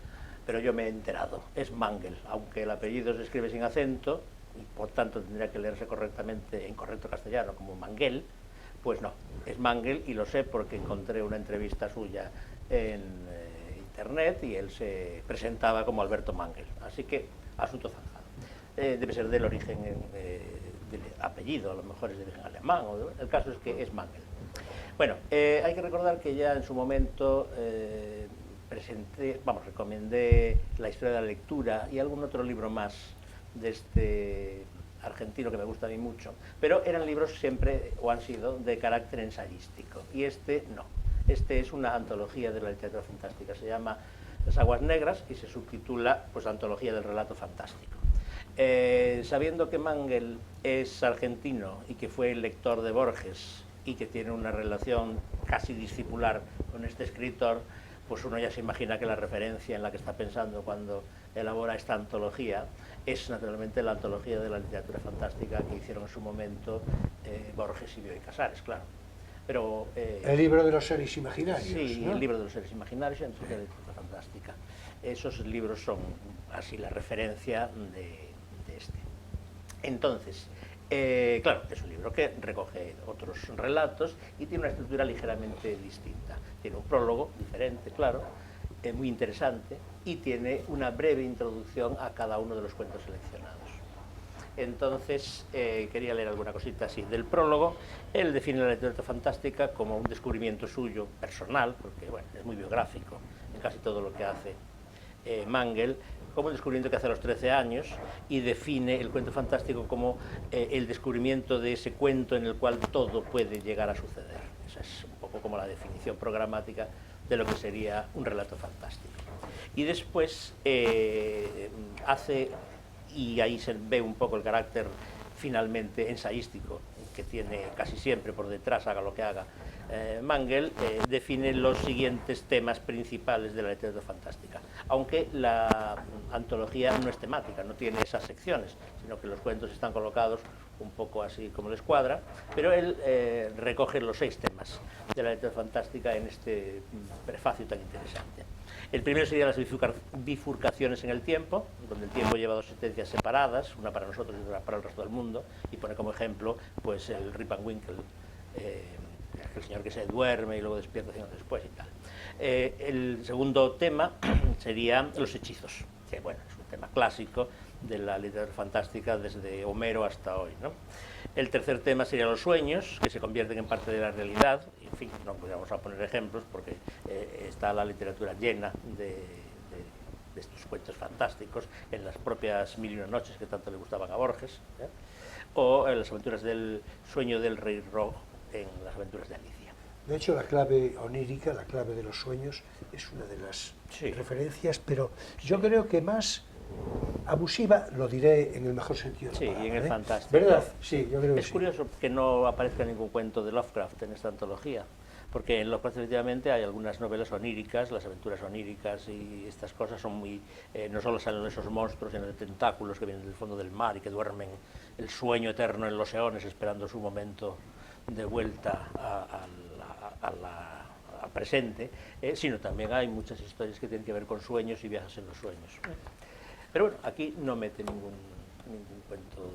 pero yo me he enterado, es Mangel, aunque el apellido se escribe sin acento, y por tanto tendría que leerse correctamente en correcto castellano como Manguel, pues no, es Mangel, y lo sé porque encontré una entrevista suya en internet y él se presentaba como Alberto Mangel, así que asunto zanjado. Debe ser del origen del apellido, a lo mejor es de origen alemán, el caso es que es Mangel. Bueno, hay que recordar que ya en su momento recomendé La historia de la lectura y algún otro libro más de este argentino que me gusta a mí mucho, pero eran libros siempre, o han sido, de carácter ensayístico, y este no. Este es una antología de la literatura fantástica, se llama Las aguas negras y se subtitula pues Antología del relato fantástico. Sabiendo que Mangel es argentino y que fue el lector de Borges y que tiene una relación casi discipular con este escritor, pues uno ya se imagina que la referencia en la que está pensando cuando elabora esta antología es naturalmente la antología de la literatura fantástica que hicieron en su momento Borges y Bioy Casares, claro. Pero, el libro de los seres imaginarios. Sí, ¿no? El libro de los seres imaginarios y la antología de la literatura fantástica. Esos libros son así la referencia de este. Entonces, claro, es un libro que recoge otros relatos y tiene una estructura ligeramente distinta. Tiene un prólogo diferente, claro, muy interesante, y tiene una breve introducción a cada uno de los cuentos seleccionados. Entonces, quería leer alguna cosita así del prólogo. Él define la literatura fantástica como un descubrimiento suyo personal, porque bueno, es muy biográfico en casi todo lo que hace Mangel, como un descubrimiento que hace a los 13 años, y define el cuento fantástico como el descubrimiento de ese cuento en el cual todo puede llegar a suceder. Esa es un poco como la definición programática de lo que sería un relato fantástico. Y después hace, y ahí se ve un poco el carácter finalmente ensayístico que tiene casi siempre por detrás, haga lo que haga Mangel, define los siguientes temas principales de la literatura fantástica, aunque la antología no es temática, no tiene esas secciones, sino que los cuentos están colocados un poco así como les cuadra, pero él recoge los 6 temas de la literatura fantástica en este prefacio tan interesante. El primero sería las bifurcaciones en el tiempo, donde el tiempo lleva 2 sentencias separadas, una para nosotros y otra para el resto del mundo, y pone como ejemplo pues el Rip Van Winkle, el señor que se duerme y luego despierta 100 años después y tal. El segundo tema serían los hechizos, que bueno, es un tema clásico de la literatura fantástica desde Homero hasta hoy, ¿no? El tercer tema serían los sueños, que se convierten en parte de la realidad. En fin, no vamos a poner ejemplos porque está la literatura llena de estos cuentos fantásticos en las propias Mil y una noches que tanto le gustaban a Borges, o en las aventuras del sueño del rey rojo en las aventuras de Alicia. De hecho, la clave onírica, la clave de los sueños, es una de las referencias, pero yo creo que más abusiva, lo diré en el mejor sentido de la palabra, y en el fantástico. ¿Verdad? Sí, yo creo que Es curioso que no aparezca ningún cuento de Lovecraft en esta antología, porque en Lovecraft efectivamente hay algunas novelas oníricas, las aventuras oníricas y estas cosas son muy... no solo salen esos monstruos llenos de tentáculos que vienen del fondo del mar y que duermen el sueño eterno en los eones esperando su momento de vuelta al presente, sino también hay muchas historias que tienen que ver con sueños y viajes en los sueños. Pero bueno, aquí no mete ningún cuento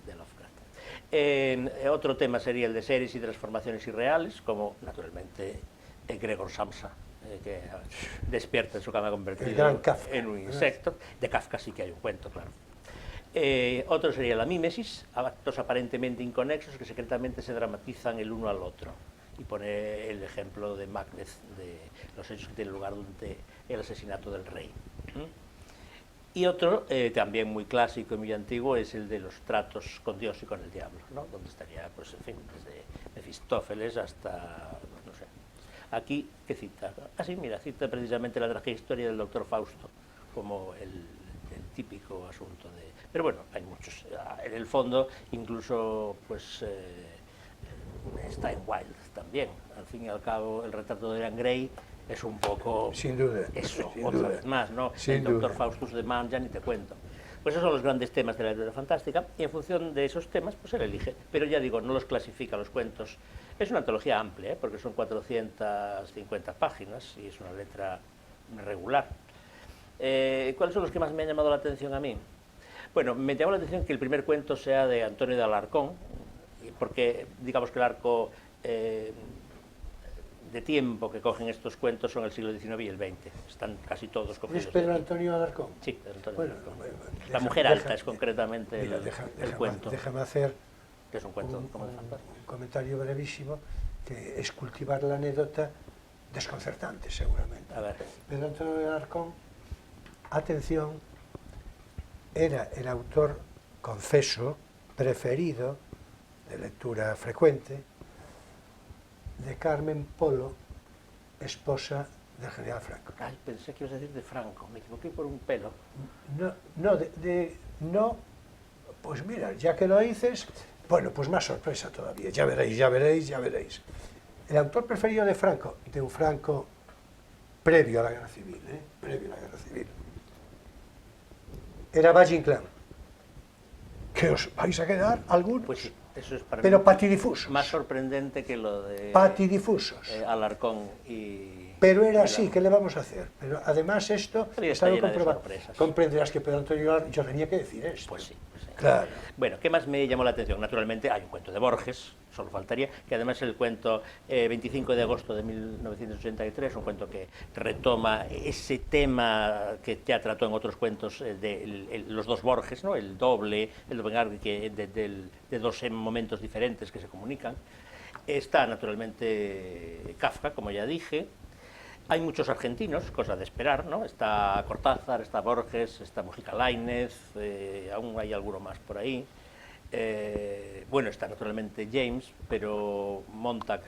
de Lovecraft. Otro tema sería el de seres y transformaciones irreales, como naturalmente Gregor Samsa, que despierta en su cama convertido en un insecto. De Kafka sí que hay un cuento, claro. Otro sería la mímesis, actos aparentemente inconexos que secretamente se dramatizan el uno al otro. Y pone el ejemplo de Macbeth, de los hechos que tienen lugar durante el asesinato del rey. Y otro, también muy clásico y muy antiguo, es el de los tratos con Dios y con el diablo, ¿no? Donde estaría, pues, en fin, desde Mefistófeles hasta, no sé. Aquí, ¿qué cita? Sí, mira, cita precisamente la trágica historia del doctor Fausto, como el típico asunto de... Pero bueno, hay muchos. En el fondo, incluso, pues, está en Wilde también. Al fin y al cabo, el retrato de Dorian Gray es un poco... Sin duda. Eso, sin otra duda. vez más, ¿no? Sin el doctor duda. Faustus de Man, ya ni te cuento. Pues esos son los grandes temas de la literatura fantástica, y en función de esos temas, pues él elige. Pero ya digo, no los clasifica los cuentos. Es una antología amplia, porque son 450 páginas y es una letra regular. ¿Cuáles son los que más me han llamado la atención a mí? Bueno, me llamó la atención que el primer cuento sea de Antonio de Alarcón, porque digamos que el arco de tiempo que cogen estos cuentos son el siglo XIX y el XX. Están casi todos cogidos. ¿Es Pedro de aquí. Antonio Alarcón? Sí, Pedro Antonio Bueno, Alarcón. bueno, La mujer alta es concretamente mira, el cuento, Déjame hacer que es un cuento un como de fantasma. comentario brevísimo, que es cultivar la anécdota desconcertante, seguramente. A ver, Pedro Antonio de Alarcón, atención, era el autor, confeso, preferido, de lectura frecuente, de Carmen Polo, esposa del general Franco. ay, pensé que ibas a decir de Franco, me equivoqué por un pelo. No, pues mira, ya que lo dices, bueno, pues más sorpresa todavía, ya veréis. El autor preferido de Franco, de un Franco previo a la Guerra Civil, era Valle Inclán. ¿Que os vais a quedar algunos? Pues sí, eso es para Pero mí patidifusos. más sorprendente que lo de Patidifusos. Alarcón y... Pero era y así, la- ¿qué le vamos a hacer? Pero además esto Pero ya está está llena de comprobado. sorpresas. Comprenderás que Pedro Antonio Alarcón, yo tenía que decir esto. Pues sí, pues sí. Claro. Bueno, ¿qué más me llamó la atención? Naturalmente hay un cuento de Borges, solo faltaría, que además es el cuento 25 de agosto de 1983, un cuento que retoma ese tema que ya trató en otros cuentos de los dos Borges, ¿no? El doble de dos momentos diferentes que se comunican. Está naturalmente Kafka, como ya dije. Hay muchos argentinos, cosa de esperar, ¿no? Está Cortázar, está Borges, está Mujica Lainez, aún hay alguno más por ahí. Bueno, está naturalmente James, pero Montag,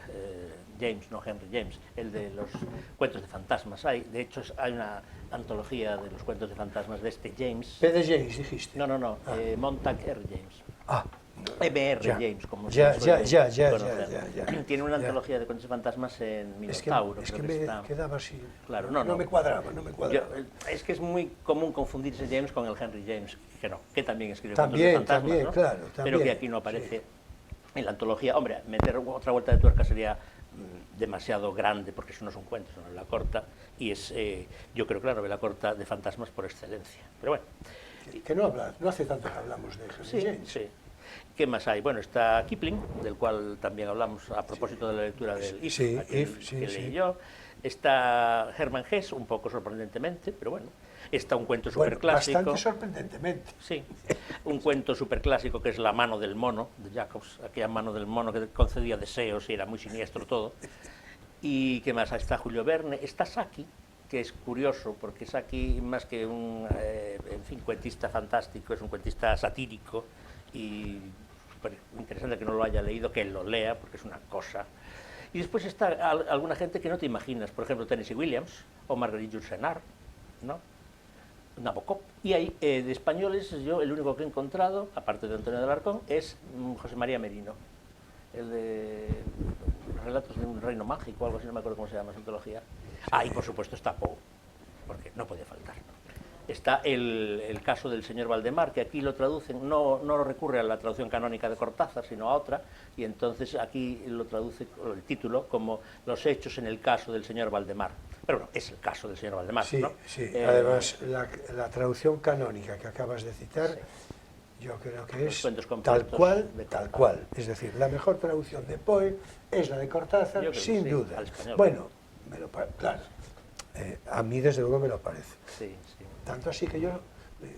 James, no Henry James, el de los cuentos de fantasmas. De hecho, hay una antología de los cuentos de fantasmas de este James. P. de James, dijiste. No, Montag R. James. Ah, M.R. Ya. James, como Ya, se suele ya, conocer. Tiene una ya. antología de cuentos de fantasmas en es que Minotauro. me creo que está. quedaba así. Claro, no no. me cuadraba. Es que es muy común confundirse James con el Henry James, que también escribe También, cuentos de fantasmas, también, ¿no? claro, Pero también, que aquí no aparece en la antología. Hombre, meter otra vuelta de tuerca sería demasiado grande, porque eso no es un cuento, es una novela corta, y es, yo creo que la novela corta de fantasmas por excelencia. Pero bueno. Que no hace tanto que hablamos de Henry Sí, James. sí. ¿Qué más hay? Bueno, está Kipling, del cual también hablamos a propósito de la lectura del If, Sí, aquel sí, que sí. leí yo. Está Hermann Hesse, un poco sorprendentemente, pero bueno. Está un cuento Bueno, superclásico. bastante sorprendentemente. Sí, un cuento superclásico que es La mano del mono, de Jacobs, aquella mano del mono que concedía deseos y era muy siniestro todo. Y qué más, está Julio Verne, está Sacchi, que es curioso, porque Sacchi, más que un cuentista fantástico, es un cuentista satírico, y súper interesante que no lo haya leído, que él lo lea, porque es una cosa. Y después está alguna gente que no te imaginas, por ejemplo, Tennessee Williams o Marguerite Yourcenar, ¿no? Nabokov. Y ahí, de españoles, yo el único que he encontrado, aparte de Antonio de Alarcón, es José María Merino, el de Relatos de un reino mágico, algo así, no me acuerdo cómo se llama esa antología. Y por supuesto está Poe, porque no podía faltar. Está el caso del señor Valdemar, que aquí lo traducen, no recurre a la traducción canónica de Cortázar, sino a otra, y entonces aquí lo traduce el título como Los hechos en el caso del señor Valdemar. Pero bueno, es el caso del señor Valdemar, Sí, ¿no? sí. Además, la traducción canónica que acabas de citar, yo creo que Los es cuentos tal completos cual, de tal Cortázar. cual. Es decir, la mejor traducción de Poe es la de Cortázar, Yo creo que sin sí, duda. al español. Bueno, claro, a mí desde luego me lo parece. Sí, sí. Tanto así que yo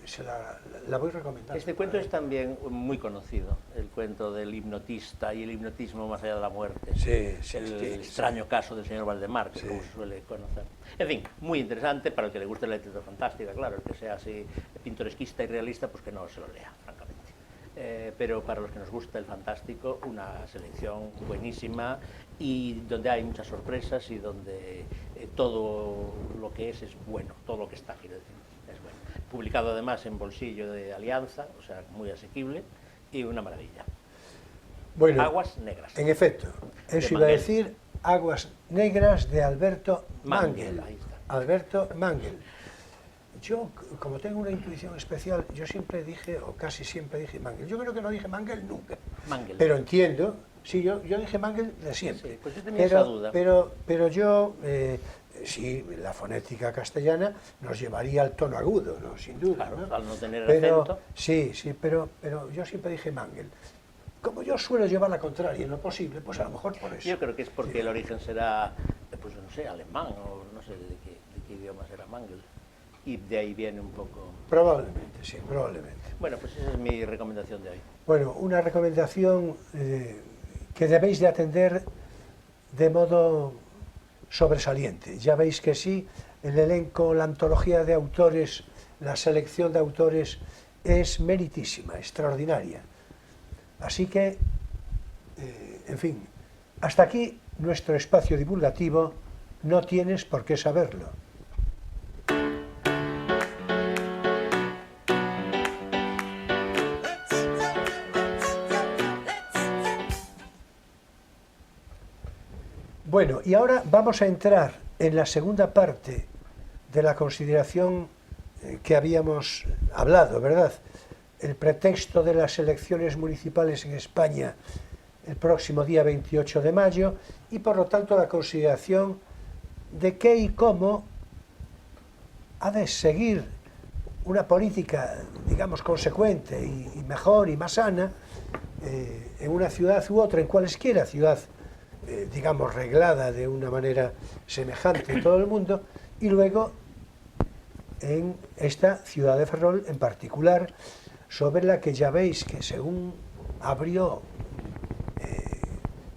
se la voy recomendando. Este cuento es también muy conocido, el cuento del hipnotista y el hipnotismo más allá de la muerte. Sí, sí, El sí, extraño caso del señor Valdemar, que Sí. como se suele conocer. En fin, muy interesante para el que le guste la literatura fantástica, claro, el que sea así pintoresquista y realista, pues que no se lo lea, francamente. Pero para los que nos gusta el fantástico, una selección buenísima y donde hay muchas sorpresas y donde todo lo que es bueno, todo lo que está, quiero decir, es bueno. Publicado además en bolsillo de Alianza, o sea, muy asequible y una maravilla. Bueno, Aguas negras. en efecto, eso iba a Mangel. decir Aguas negras de Alberto Mangel, Mangel. ahí está. Alberto Mangel. Yo, como tengo una intuición especial, yo siempre dije, o casi siempre dije Mangel. Yo creo que no dije Mangel nunca. Mangel. Pero entiendo, sí, yo dije Mangel de siempre. Sí, pues yo tenía esa duda. Pero yo sí, la fonética castellana nos llevaría al tono agudo, ¿no? Sin duda. Claro, ¿no? al no tener Pero, acento. sí, pero yo siempre dije Mangel. Como yo suelo llevar la contraria en lo posible, pues a lo mejor por eso. Yo creo que es porque el origen será, pues no sé, alemán o no sé de qué idioma será Mangel. Y de ahí viene un poco... Probablemente, sí, probablemente. Bueno, pues esa es mi recomendación de hoy. Bueno, una recomendación que debéis de atender de modo sobresaliente. Ya veis que sí, el elenco, la antología de autores, la selección de autores es meritísima, extraordinaria. Así que, en fin, hasta aquí nuestro espacio divulgativo, no tienes por qué saberlo. Bueno, y ahora vamos a entrar en la segunda parte de la consideración que habíamos hablado, ¿verdad? El pretexto de las elecciones municipales en España el próximo día 28 de mayo y por lo tanto la consideración de qué y cómo ha de seguir una política, digamos, consecuente y mejor y más sana en una ciudad u otra, en cualesquiera ciudad, digamos, reglada de una manera semejante en todo el mundo, y luego en esta ciudad de Ferrol en particular, sobre la que ya veis que según abrió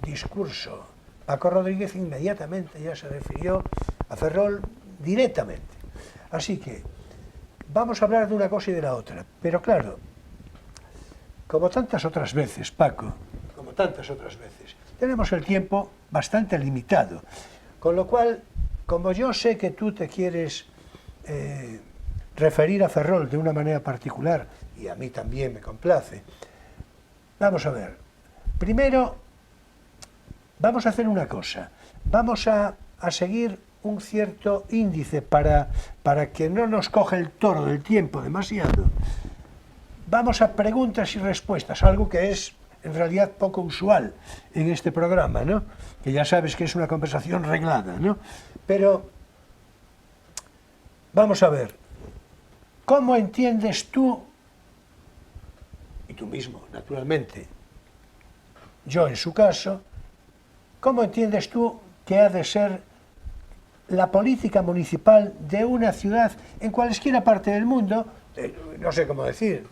discurso Paco Rodríguez, inmediatamente ya se refirió a Ferrol directamente. Así que vamos a hablar de una cosa y de la otra, pero claro, como tantas otras veces, Paco, como tantas otras veces, tenemos el tiempo bastante limitado, con lo cual, como yo sé que tú te quieres referir a Ferrol de una manera particular, y a mí también me complace, vamos a ver. Primero, vamos a hacer una cosa, vamos a seguir un cierto índice para que no nos coja el toro del tiempo demasiado. Vamos a preguntas y respuestas, algo que es en realidad poco usual en este programa, ¿no? Que ya sabes que es una conversación reglada, ¿no? Pero vamos a ver, ¿cómo entiendes tú, y tú mismo, naturalmente, yo en su caso, cómo entiendes tú que ha de ser la política municipal de una ciudad en cualesquiera parte del mundo? No sé cómo decir,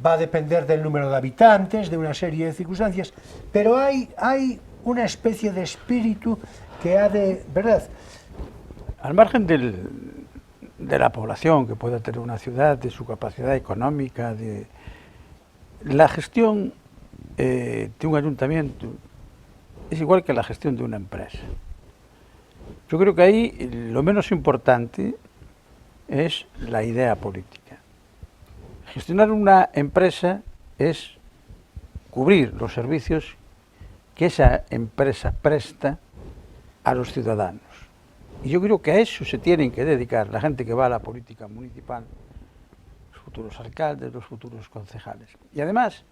va a depender del número de habitantes, de una serie de circunstancias, pero hay una especie de espíritu que ha de, ¿verdad? Al margen de la población que pueda tener una ciudad, de su capacidad económica, de la gestión de un ayuntamiento es igual que la gestión de una empresa. Yo creo que ahí lo menos importante es la idea política. Gestionar una empresa es cubrir los servicios que esa empresa presta a los ciudadanos. Y yo creo que a eso se tienen que dedicar la gente que va a la política municipal, los futuros alcaldes, los futuros concejales. Y además,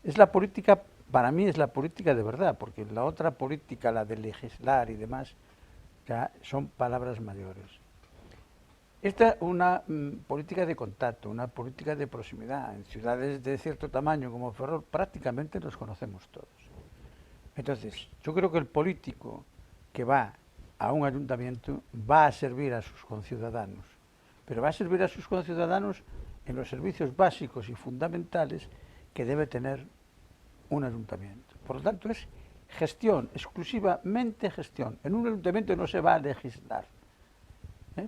es la política, para mí es la política de verdad, porque la otra política, la de legislar y demás, ya son palabras mayores. Esta es una política de contacto, una política de proximidad. En ciudades de cierto tamaño como Ferrol prácticamente los conocemos todos. Entonces, yo creo que el político que va a un ayuntamiento va a servir a sus conciudadanos, pero va a servir a sus conciudadanos en los servicios básicos y fundamentales que debe tener un ayuntamiento. Por lo tanto, es gestión, exclusivamente gestión. En un ayuntamiento no se va a legislar.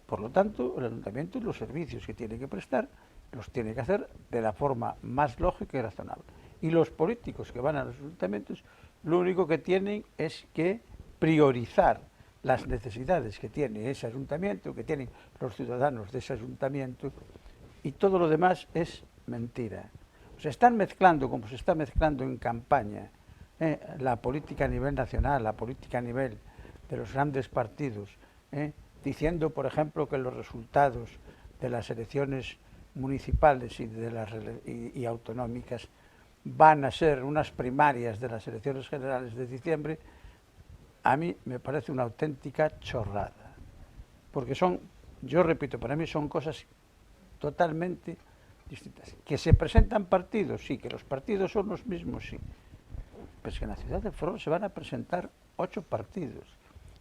Por lo tanto, el ayuntamiento, los servicios que tiene que prestar, los tiene que hacer de la forma más lógica y razonable. Y los políticos que van a los ayuntamientos, lo único que tienen es que priorizar las necesidades que tiene ese ayuntamiento, que tienen los ciudadanos de ese ayuntamiento, y todo lo demás es mentira. Se están mezclando, como se está mezclando en campaña, la política a nivel nacional, la política a nivel de los grandes partidos, diciendo, por ejemplo, que los resultados de las elecciones municipales y autonómicas van a ser unas primarias de las elecciones generales de diciembre, a mí me parece una auténtica chorrada, porque son, yo repito, para mí son cosas totalmente distintas. Que se presentan partidos, sí, que los partidos son los mismos, sí, pues que en la ciudad de Ferrol se van a presentar 8 partidos,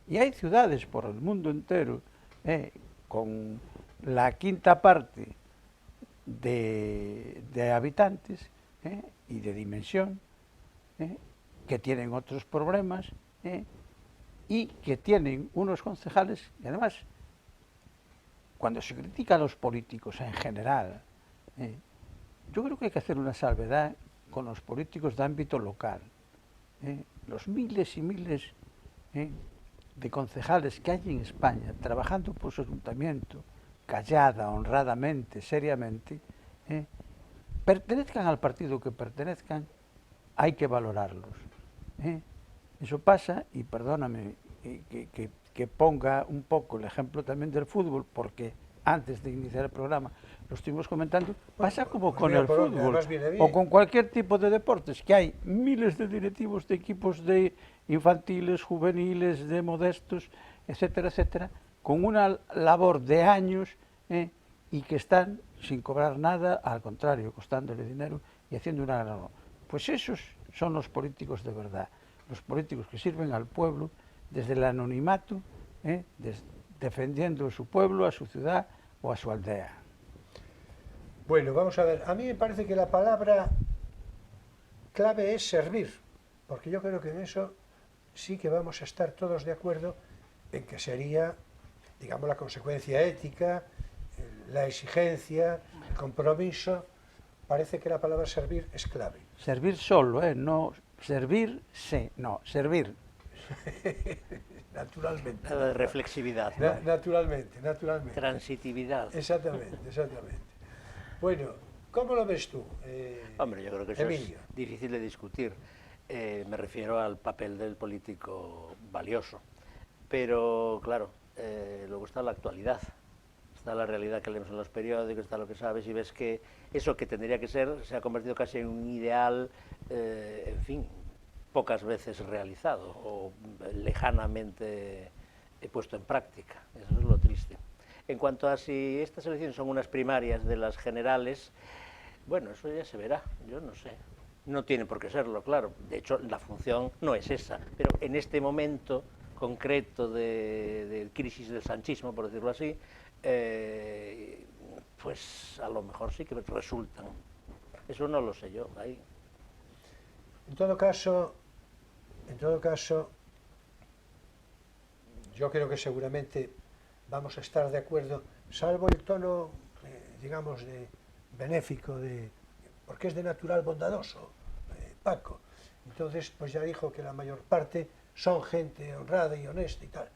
y hay ciudades por el mundo entero con la quinta parte de habitantes y de dimensión, que tienen otros problemas y que tienen unos concejales, y además, cuando se critica a los políticos en general, yo creo que hay que hacer una salvedad con los políticos de ámbito local. Los miles y miles de concejales que hay en España trabajando por su ayuntamiento, callada, honradamente, seriamente, pertenezcan al partido que pertenezcan, hay que valorarlos. Eso pasa, y perdóname que ponga un poco el ejemplo también del fútbol, porque antes de iniciar el programa lo estuvimos comentando, pasa como con el fútbol o con cualquier tipo de deportes, que hay miles de directivos de equipos de infantiles, juveniles, de modestos, etcétera, etcétera, con una labor de años y que están sin cobrar nada, al contrario, costándole dinero y haciendo una gran labor. Pues esos son los políticos de verdad, los políticos que sirven al pueblo desde el anonimato, defendiendo a su pueblo, a su ciudad o a su aldea. Bueno, vamos a ver, a mí me parece que la palabra clave es servir, porque yo creo que en eso sí que vamos a estar todos de acuerdo en que sería, digamos, la consecuencia ética, la exigencia, el compromiso. Parece que la palabra servir es clave. Servir solo, no servirse, no, servir. Naturalmente. Nada de reflexividad, ¿no? Naturalmente. Transitividad. Exactamente. Bueno, ¿cómo lo ves tú, Hombre, yo creo que eso Emilio? es difícil de discutir. Me refiero al papel del político valioso. Pero, claro, luego está la actualidad. Está la realidad que leemos en los periódicos, está lo que sabes, y ves que eso que tendría que ser se ha convertido casi en un ideal, en fin, pocas veces realizado o lejanamente puesto en práctica. Eso es lo triste. En cuanto a si estas elecciones son unas primarias de las generales, bueno, eso ya se verá, yo no sé. No tiene por qué serlo, claro. De hecho, la función no es esa. Pero en este momento concreto de crisis del sanchismo, por decirlo así, pues a lo mejor sí que resultan. Eso no lo sé yo. Ahí. En todo caso, yo creo que seguramente vamos a estar de acuerdo, salvo el tono, digamos, de benéfico, porque es de natural bondadoso, Paco. Entonces, pues ya dijo que la mayor parte son gente honrada y honesta y tal.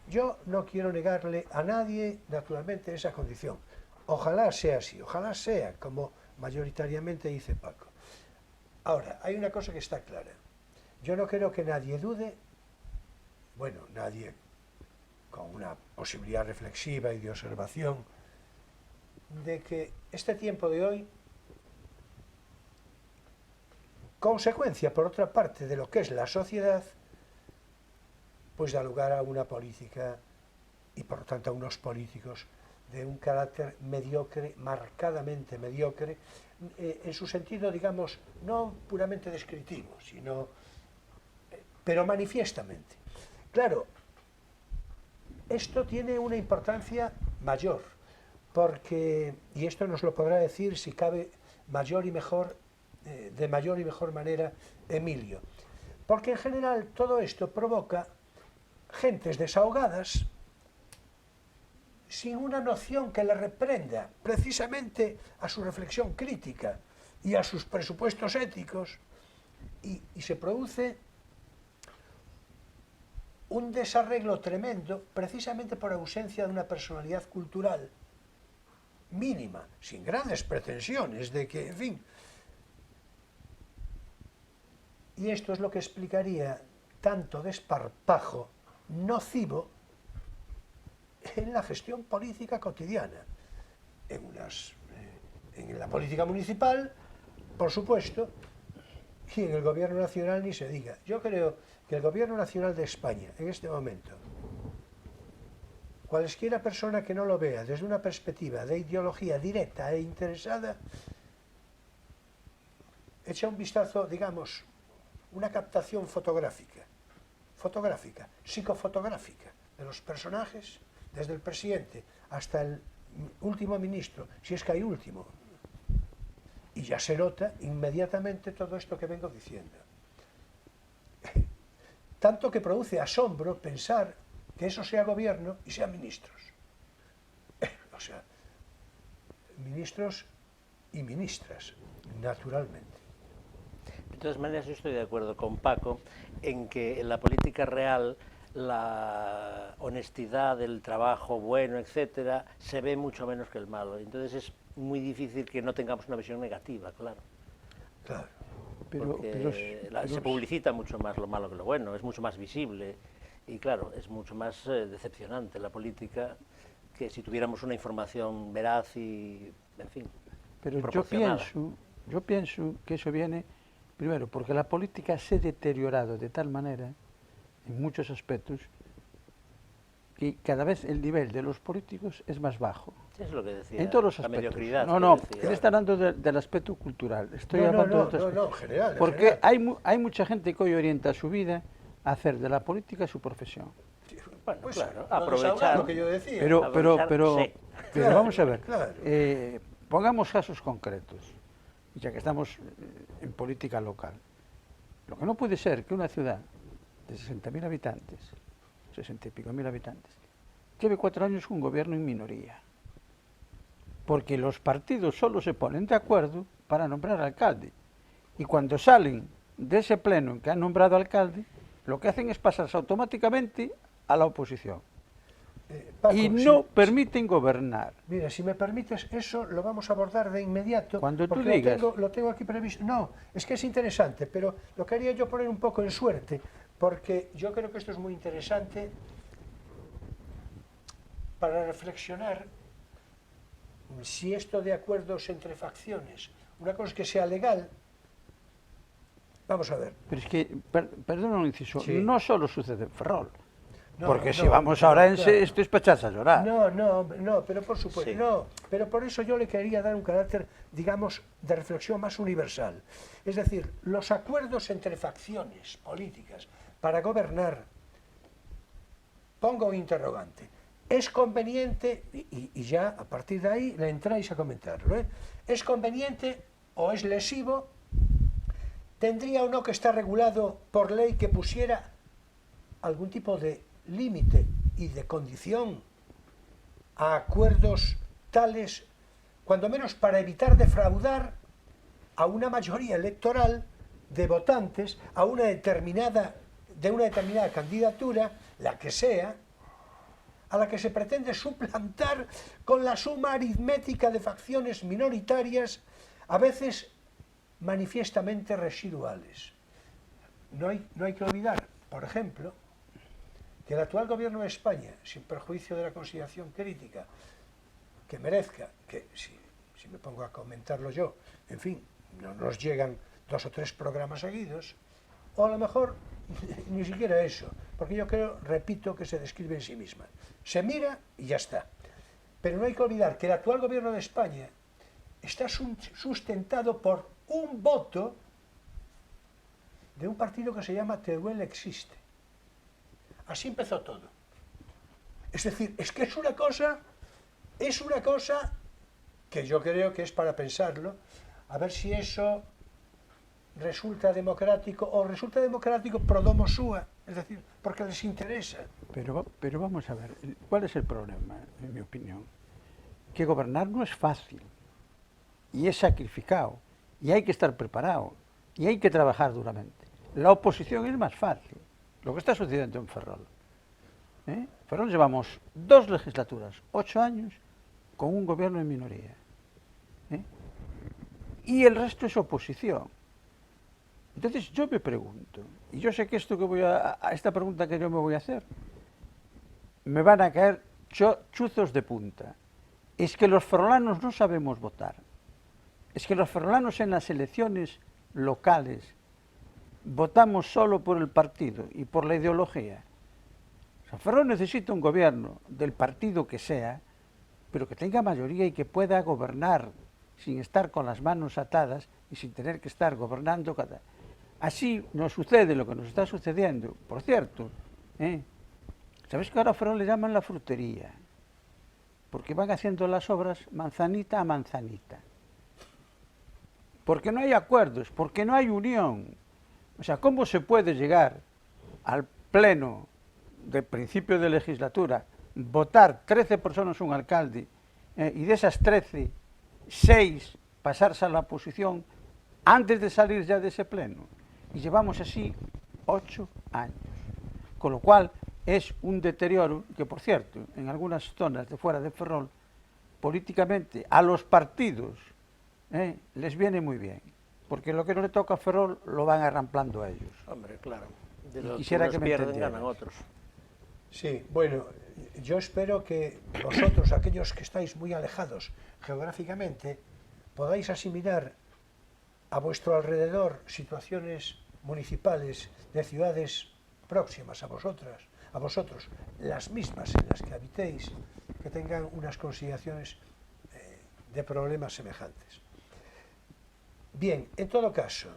Yo no quiero negarle a nadie, naturalmente, esa condición. Ojalá sea así, ojalá sea como mayoritariamente dice Paco. Ahora, hay una cosa que está clara. Yo no creo que nadie dude, bueno, nadie con una posibilidad reflexiva y de observación, de que este tiempo de hoy, consecuencia, por otra parte, de lo que es la sociedad, pues da lugar a una política y por lo tanto a unos políticos de un carácter mediocre, marcadamente mediocre, en su sentido, digamos, no puramente descriptivo, sino, pero manifiestamente. Claro, esto tiene una importancia mayor, porque, y esto nos lo podrá decir si cabe mayor y mejor, de mayor y mejor manera Emilio, porque en general todo esto provoca gentes desahogadas sin una noción que le reprenda precisamente a su reflexión crítica y a sus presupuestos éticos, y se produce un desarreglo tremendo precisamente por ausencia de una personalidad cultural mínima, sin grandes pretensiones de que, en fin. Y esto es lo que explicaría tanto desparpajo nocivo en la gestión política cotidiana, en la política municipal, por supuesto, Y en el gobierno nacional ni se diga. Yo creo que el gobierno nacional de España, en este momento, cualesquiera persona que no lo vea desde una perspectiva de ideología directa e interesada, echa un vistazo, digamos, una captación fotográfica, psicofotográfica, de los personajes, desde el presidente hasta el último ministro, si es que hay último. Y ya se nota inmediatamente todo esto que vengo diciendo. Tanto que produce asombro pensar que eso sea gobierno y sean ministros. O sea, ministros y ministras, naturalmente. De todas maneras, yo estoy de acuerdo con Paco en que en la política real la honestidad, el trabajo bueno, etcétera, se ve mucho menos que el malo. Entonces es muy difícil que no tengamos una visión negativa, claro. Claro. Porque se publicita mucho más lo malo que lo bueno, es mucho más visible y claro, es mucho más decepcionante la política que si tuviéramos una información veraz y, en fin, Pero proporcionada. yo pienso que eso viene, primero, porque la política se ha deteriorado de tal manera, en muchos aspectos, que cada vez el nivel de los políticos es más bajo. Sí, es lo que decía, En todos los la aspectos. mediocridad. No, que decía. él está hablando del aspecto cultural. Estoy No, hablando de otro no, aspecto. en general. Porque hay mucha gente que hoy orienta su vida a hacer de la política su profesión. Bueno, Pues, claro, lo aprovechar. lo que yo decía. Pero Sí. Claro, vamos a ver, claro. pongamos casos concretos, ya que estamos en política local. Lo que no puede ser que una ciudad de 60.000 habitantes, 60 y pico mil habitantes, lleve 4 años con un gobierno en minoría. Porque los partidos solo se ponen de acuerdo para nombrar alcalde. Y cuando salen de ese pleno en que han nombrado alcalde, lo que hacen es pasarse automáticamente a la oposición. Paco, Y no si- permiten gobernar. Mira, si me permites, eso lo vamos a abordar de inmediato. Cuando tú porque digas. Lo tengo aquí previsto. No, es que es interesante, pero lo quería yo poner un poco en suerte, porque yo creo que esto es muy interesante para reflexionar si esto de acuerdos entre facciones, una cosa es que sea legal. Vamos a ver. Pero es que, perdona un inciso, Sí. no solo sucede en Ferrol. No, Porque si no, vamos no, a Orense, claro. esto es para echarse a llorar. No, pero por supuesto, Sí. no, pero por eso yo le quería dar un carácter, digamos, de reflexión más universal. Es decir, los acuerdos entre facciones políticas para gobernar, pongo un interrogante, ¿es conveniente, y ya a partir de ahí le entráis a comentarlo, ¿es conveniente o es lesivo? ¿Tendría o no que estar regulado por ley que pusiera algún tipo de límite y de condición a acuerdos tales, cuando menos para evitar defraudar a una mayoría electoral de votantes, de una determinada candidatura, la que sea, a la que se pretende suplantar con la suma aritmética de facciones minoritarias, a veces manifiestamente residuales? No hay que olvidar, por ejemplo, que el actual gobierno de España, sin perjuicio de la consideración crítica que merezca, que si me pongo a comentarlo yo, en fin, no nos llegan 2 o 3 programas seguidos, o a lo mejor ni siquiera eso, porque yo creo, repito, que se describe en sí misma. Se mira y ya está. Pero no hay que olvidar que el actual gobierno de España está sustentado por un voto de un partido que se llama Teruel Existe. Así empezó todo. Es decir, es que es una cosa que yo creo que es para pensarlo, a ver si eso resulta democrático o resulta democrático pro domo sua, es decir, porque les interesa. Pero vamos a ver, ¿cuál es el problema, en mi opinión? Que gobernar no es fácil, y es sacrificado, y hay que estar preparado, y hay que trabajar duramente. La oposición es más fácil, lo que está sucediendo en Ferrol. En Ferrol llevamos 2 legislaturas, 8 años, con un gobierno en minoría. Y el resto es oposición. Entonces yo me pregunto, y yo sé que esto que a esta pregunta que yo me voy a hacer, me van a caer chuzos de punta. Es que los ferrolanos no sabemos votar. Es que los ferrolanos en las elecciones locales votamos solo por el partido y por la ideología. O sea, Ferrol necesita un gobierno del partido que sea, pero que tenga mayoría y que pueda gobernar sin estar con las manos atadas y sin tener que estar gobernando cada... Así nos sucede lo que nos está sucediendo. Por cierto, ¿sabes que ahora a Ferrol le llaman la frutería? Porque van haciendo las obras manzanita a manzanita. Porque no hay acuerdos, porque no hay unión. O sea, ¿cómo se puede llegar al pleno de principio de legislatura, votar 13 personas un alcalde, y de esas 13, 6 pasarse a la oposición antes de salir ya de ese pleno? Y llevamos así 8 años. Con lo cual es un deterioro que, por cierto, en algunas zonas de fuera de Ferrol, políticamente a los partidos les viene muy bien. Porque lo que no le toca a Ferrol lo van arramplando a ellos. Hombre, claro. De lo Quisiera que que unos me pierden, entendieran. ganan otros. Sí, bueno, yo espero que vosotros, aquellos que estáis muy alejados geográficamente, podáis asimilar a vuestro alrededor situaciones municipales de ciudades próximas a vosotros, las mismas en las que habitéis, que tengan unas consideraciones de problemas semejantes. Bien, en todo caso,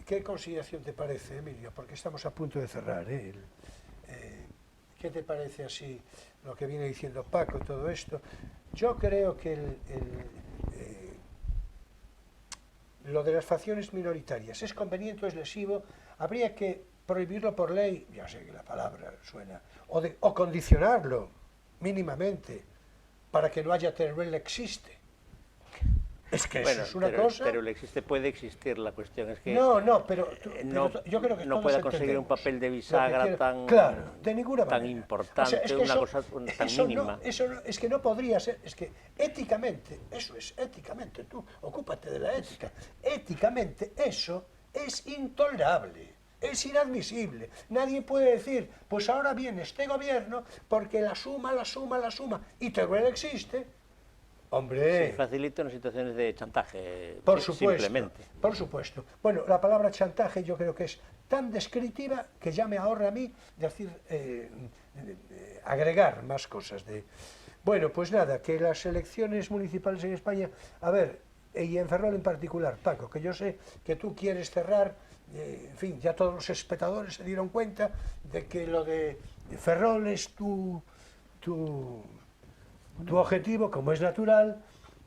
¿qué consideración te parece, Emilio? Porque estamos a punto de cerrar. ¿Qué te parece así lo que viene diciendo Paco y todo esto? Yo creo que lo de las facciones minoritarias es conveniente o es lesivo, habría que prohibirlo por ley, ya sé que la palabra suena, o condicionarlo mínimamente para que no haya teruel existe. Es que bueno, eso es una cosa... Pero puede existir, la cuestión es que pero yo creo que no todos pueda conseguir un entendemos papel de lo que bisagra quiero. tan, Claro, de ninguna tan manera. importante, O sea, una cosa tan mínima. Es que no podría ser, es que éticamente, eso es éticamente, tú ocúpate de la ética, éticamente eso es intolerable. Es inadmisible. Nadie puede decir, pues ahora viene este gobierno porque la suma, y Teruel existe. Hombre... Sí, facilita unas situaciones de chantaje, por supuesto, simplemente. Por supuesto. Bueno, la palabra chantaje yo creo que es tan descriptiva que ya me ahorra a mí decir, agregar más cosas. Bueno, pues nada, que las elecciones municipales en España, a ver, y en Ferrol en particular, Paco, que yo sé que tú quieres cerrar, en fin, ya todos los espectadores se dieron cuenta de que lo de Ferrol es tu objetivo, como es natural,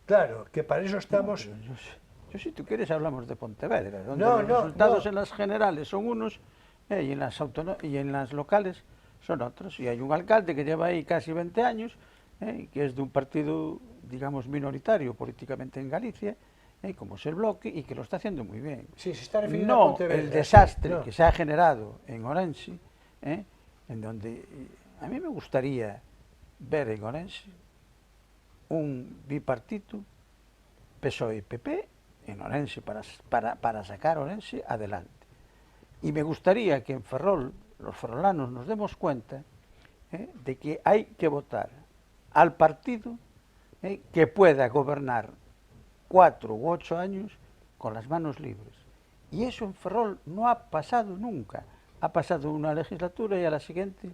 claro, que para eso estamos... Yo si tú quieres hablamos de Pontevedra, donde No, los resultados no. en las generales son unos y en las locales son otros. Y hay un alcalde que lleva ahí casi 20 años, que es de un partido, digamos, minoritario políticamente en Galicia, como es el Bloque, y que lo está haciendo muy bien. Sí, se está refiriendo a No Pontevedra. el desastre no. que se ha generado en Orense, en donde a mí me gustaría ver en Orense un bipartito PSOE y PP en Orense para sacar Orense adelante. Y me gustaría que en Ferrol, los ferrolanos, nos demos cuenta de que hay que votar al partido que pueda gobernar 4 u 8 años con las manos libres. Y eso en Ferrol no ha pasado nunca. Ha pasado una legislatura y a la siguiente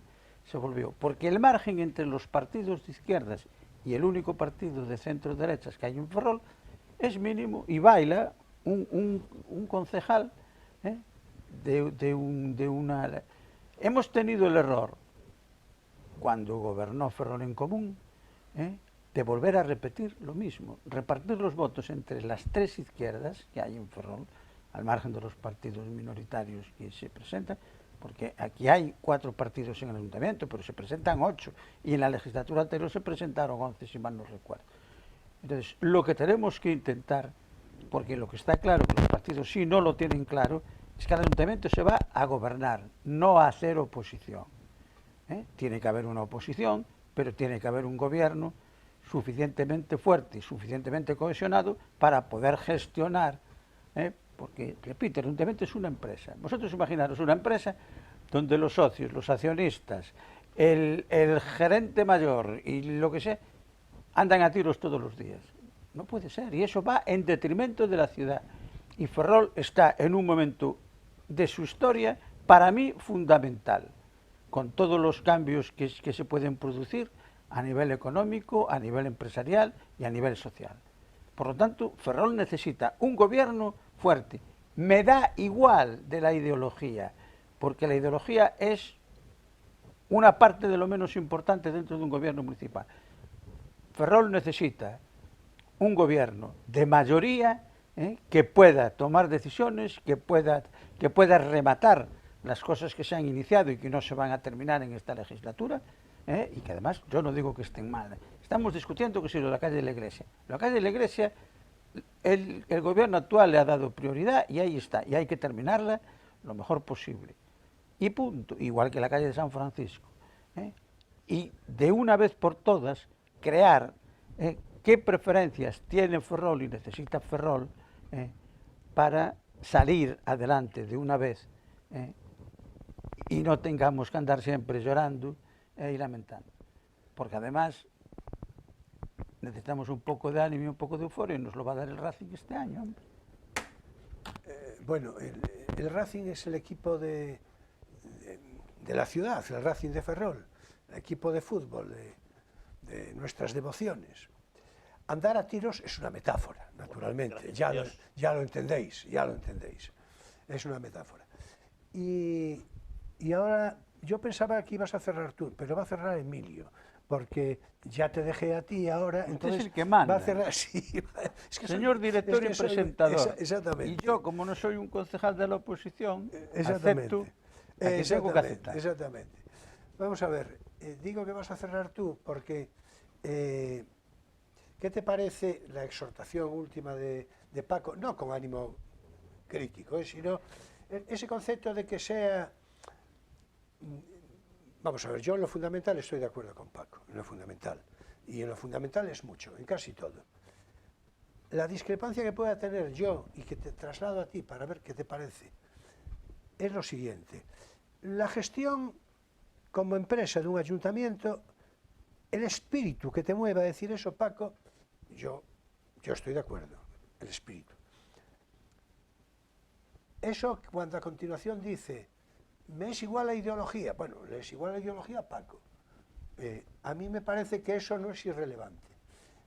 se volvió. Porque el margen entre los partidos de izquierdas y el único partido de centro-derechas que hay en Ferrol es mínimo, y baila un concejal de una... Hemos tenido el error, cuando gobernó Ferrol en Común, de volver a repetir lo mismo, repartir los votos entre las 3 izquierdas que hay en Ferrol, al margen de los partidos minoritarios que se presentan, porque aquí hay 4 partidos en el ayuntamiento, pero se presentan 8, y en la legislatura anterior se presentaron 11, si mal no recuerdo. Entonces, lo que tenemos que intentar, porque lo que está claro, que los partidos sí no lo tienen claro, es que el ayuntamiento se va a gobernar, no a hacer oposición. Tiene que haber una oposición, pero tiene que haber un gobierno suficientemente fuerte y suficientemente cohesionado para poder gestionar, porque, repito, el ayuntamiento es una empresa. Vosotros imaginaros una empresa donde los socios, los accionistas, el gerente mayor y lo que sea, andan a tiros todos los días. No puede ser, y eso va en detrimento de la ciudad. Y Ferrol está en un momento de su historia, para mí, fundamental, con todos los cambios que se pueden producir a nivel económico, a nivel empresarial y a nivel social. Por lo tanto, Ferrol necesita un gobierno fuerte. Me da igual de la ideología, porque la ideología es una parte de lo menos importante dentro de un gobierno municipal. Ferrol necesita un gobierno de mayoría que pueda tomar decisiones, que pueda rematar las cosas que se han iniciado y que no se van a terminar en esta legislatura, y que además yo no digo que estén mal. Estamos discutiendo que si lo de la calle de la Iglesia. La calle de la Iglesia, el gobierno actual le ha dado prioridad y ahí está, y hay que terminarla lo mejor posible. Y punto, igual que la calle de San Francisco. Y de una vez por todas crear qué preferencias tiene Ferrol y necesita Ferrol para salir adelante de una vez y no tengamos que andar siempre llorando y lamentando. Porque además necesitamos un poco de ánimo y un poco de euforia y nos lo va a dar el Racing este año, hombre. Bueno, el Racing es el equipo de la ciudad, el Racing de Ferrol, el equipo de fútbol de nuestras devociones. Andar a tiros es una metáfora, naturalmente, ya lo entendéis, es una metáfora. Y ahora, yo pensaba que ibas a cerrar tú, pero va a cerrar Emilio, porque ya te dejé a ti ahora, entonces es el que manda. va a cerrar, sí, es que Señor director y presentador, exactamente. y yo, como no soy un concejal de la oposición, acepto a que tengo que aceptar. Exactamente. Vamos a ver, digo que vas a cerrar tú, porque ¿qué te parece la exhortación última de Paco? No con ánimo crítico, sino ese concepto de que sea... Vamos a ver, yo en lo fundamental estoy de acuerdo con Paco, en lo fundamental. Y en lo fundamental es mucho, en casi todo. La discrepancia que pueda tener yo y que te traslado a ti para ver qué te parece, es lo siguiente. La gestión como empresa de un ayuntamiento, el espíritu que te mueva a decir eso, Paco, yo estoy de acuerdo, el espíritu. Eso cuando a continuación dice, me es igual la ideología, bueno, le es igual la ideología a Paco. A mí me parece que eso no es irrelevante.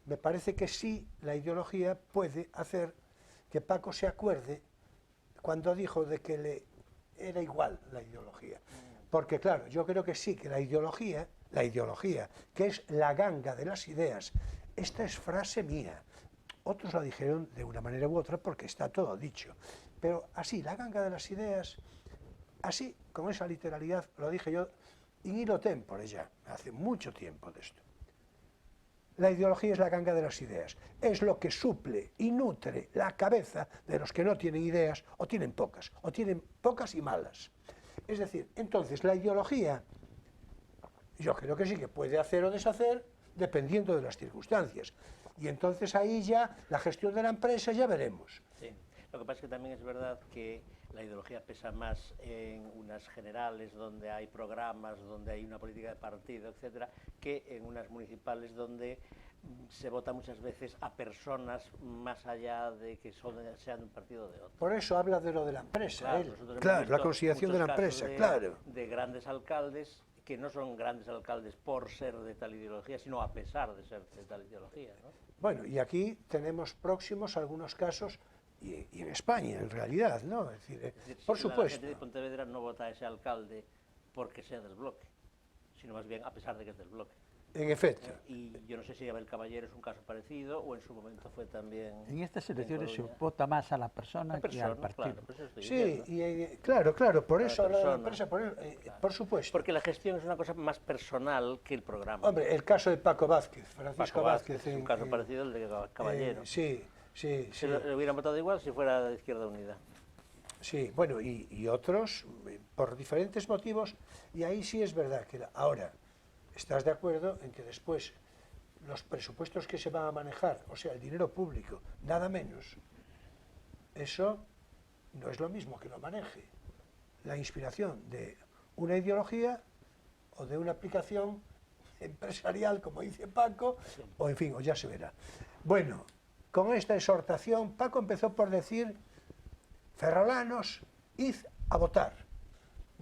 Me parece que sí la ideología puede hacer que Paco se acuerde cuando dijo de que le era igual la ideología. Porque claro, yo creo que sí, que la ideología, que es la ganga de las ideas, esta es frase mía. Otros la dijeron de una manera u otra porque está todo dicho. Pero así, la ganga de las ideas, así, con esa literalidad, lo dije yo in illo tempore ya, hace mucho tiempo de esto. La ideología es la ganga de las ideas, es lo que suple y nutre la cabeza de los que no tienen ideas o tienen pocas y malas. Es decir, entonces la ideología, yo creo que sí que puede hacer o deshacer dependiendo de las circunstancias. Y entonces ahí ya la gestión de la empresa ya veremos. Sí. Lo que pasa es que también es verdad que la ideología pesa más en unas generales donde hay programas, donde hay una política de partido, etcétera, que en unas municipales donde se vota muchas veces a personas más allá de que sean de un partido o de otro. Por eso habla de lo de la empresa, claro, la consideración de la empresa, claro. De grandes alcaldes que no son grandes alcaldes por ser de tal ideología, sino a pesar de ser de tal ideología, ¿no? Bueno, y aquí tenemos próximos algunos casos, y en España, en realidad, ¿no? Es decir, por supuesto. La gente de Pontevedra no vota a ese alcalde porque sea del bloque, sino más bien a pesar de que es del bloque. En efecto. Y yo no sé si Abel Caballero es un caso parecido o en su momento fue también... En estas elecciones se vota más a la persona que al partido. Claro, pues eso sí, claro, por eso habla de la empresa, por supuesto. Porque la gestión es una cosa más personal que el programa. Hombre, el caso de Paco Vázquez, Francisco Vázquez es un caso parecido al de Caballero. Sí. Le hubieran votado igual si fuera de Izquierda Unida. Sí, bueno, y otros, por diferentes motivos, y ahí sí es verdad que ahora... ¿Estás de acuerdo en que después los presupuestos que se van a manejar, o sea, el dinero público, nada menos, eso no es lo mismo que lo maneje la inspiración de una ideología o de una aplicación empresarial, como dice Paco, o en fin, o ya se verá. Bueno, con esta exhortación, Paco empezó por decir: ferrolanos, id a votar,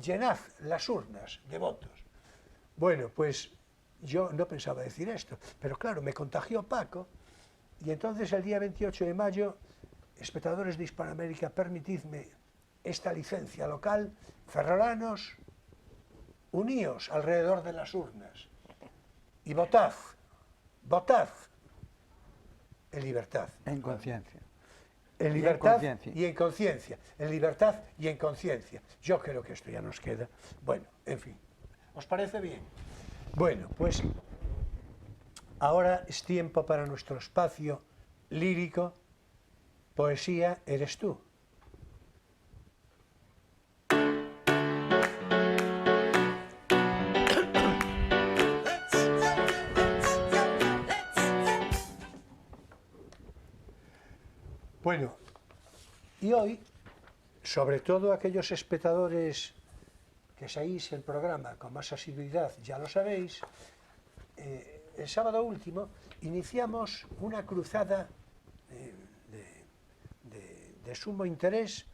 llenad las urnas de votos. Bueno, pues yo no pensaba decir esto, pero claro, me contagió Paco, y entonces el día 28 de mayo, espectadores de Hispanoamérica, permitidme esta licencia local: ferrolanos, uníos alrededor de las urnas y votad, votad en libertad. En conciencia. En Y libertad en conciencia. y en conciencia. En libertad y en conciencia. Yo creo que esto ya nos queda. Bueno, en fin. ¿Os parece bien? Bueno, pues ahora es tiempo para nuestro espacio lírico. Poesía eres tú. Bueno, y hoy, sobre todo aquellos espectadores que seguís el programa con más asiduidad, ya lo sabéis, el sábado último iniciamos una cruzada de sumo interés,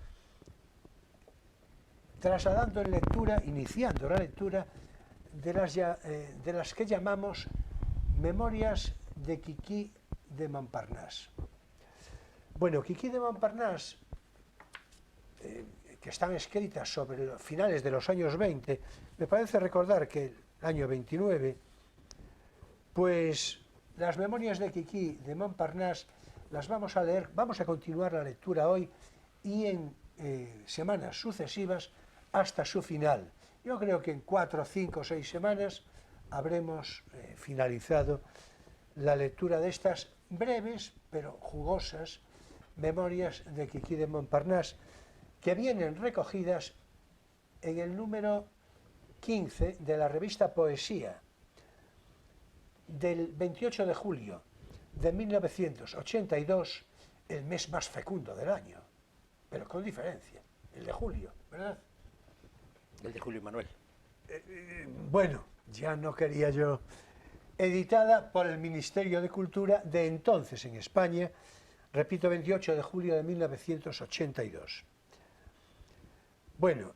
trasladando en lectura, iniciando la lectura de las que llamamos Memorias de Quiquí de Montparnasse. Bueno, Quiquí de Montparnasse, que están escritas sobre los finales de los años 20, me parece recordar que el año 29, pues las Memorias de Quiquí de Montparnasse las vamos a leer, vamos a continuar la lectura hoy y en semanas sucesivas hasta su final. Yo creo que en 4, 5, 6 semanas habremos finalizado la lectura de estas breves pero jugosas Memorias de Quiquí de Montparnasse, que vienen recogidas en el número 15 de la revista Poesía, del 28 de julio de 1982, el mes más fecundo del año, pero con diferencia, el de julio, ¿verdad? El de Julio Manuel. Bueno, ya no quería yo. Editada por el Ministerio de Cultura de entonces en España, repito, 28 de julio de 1982. Bueno,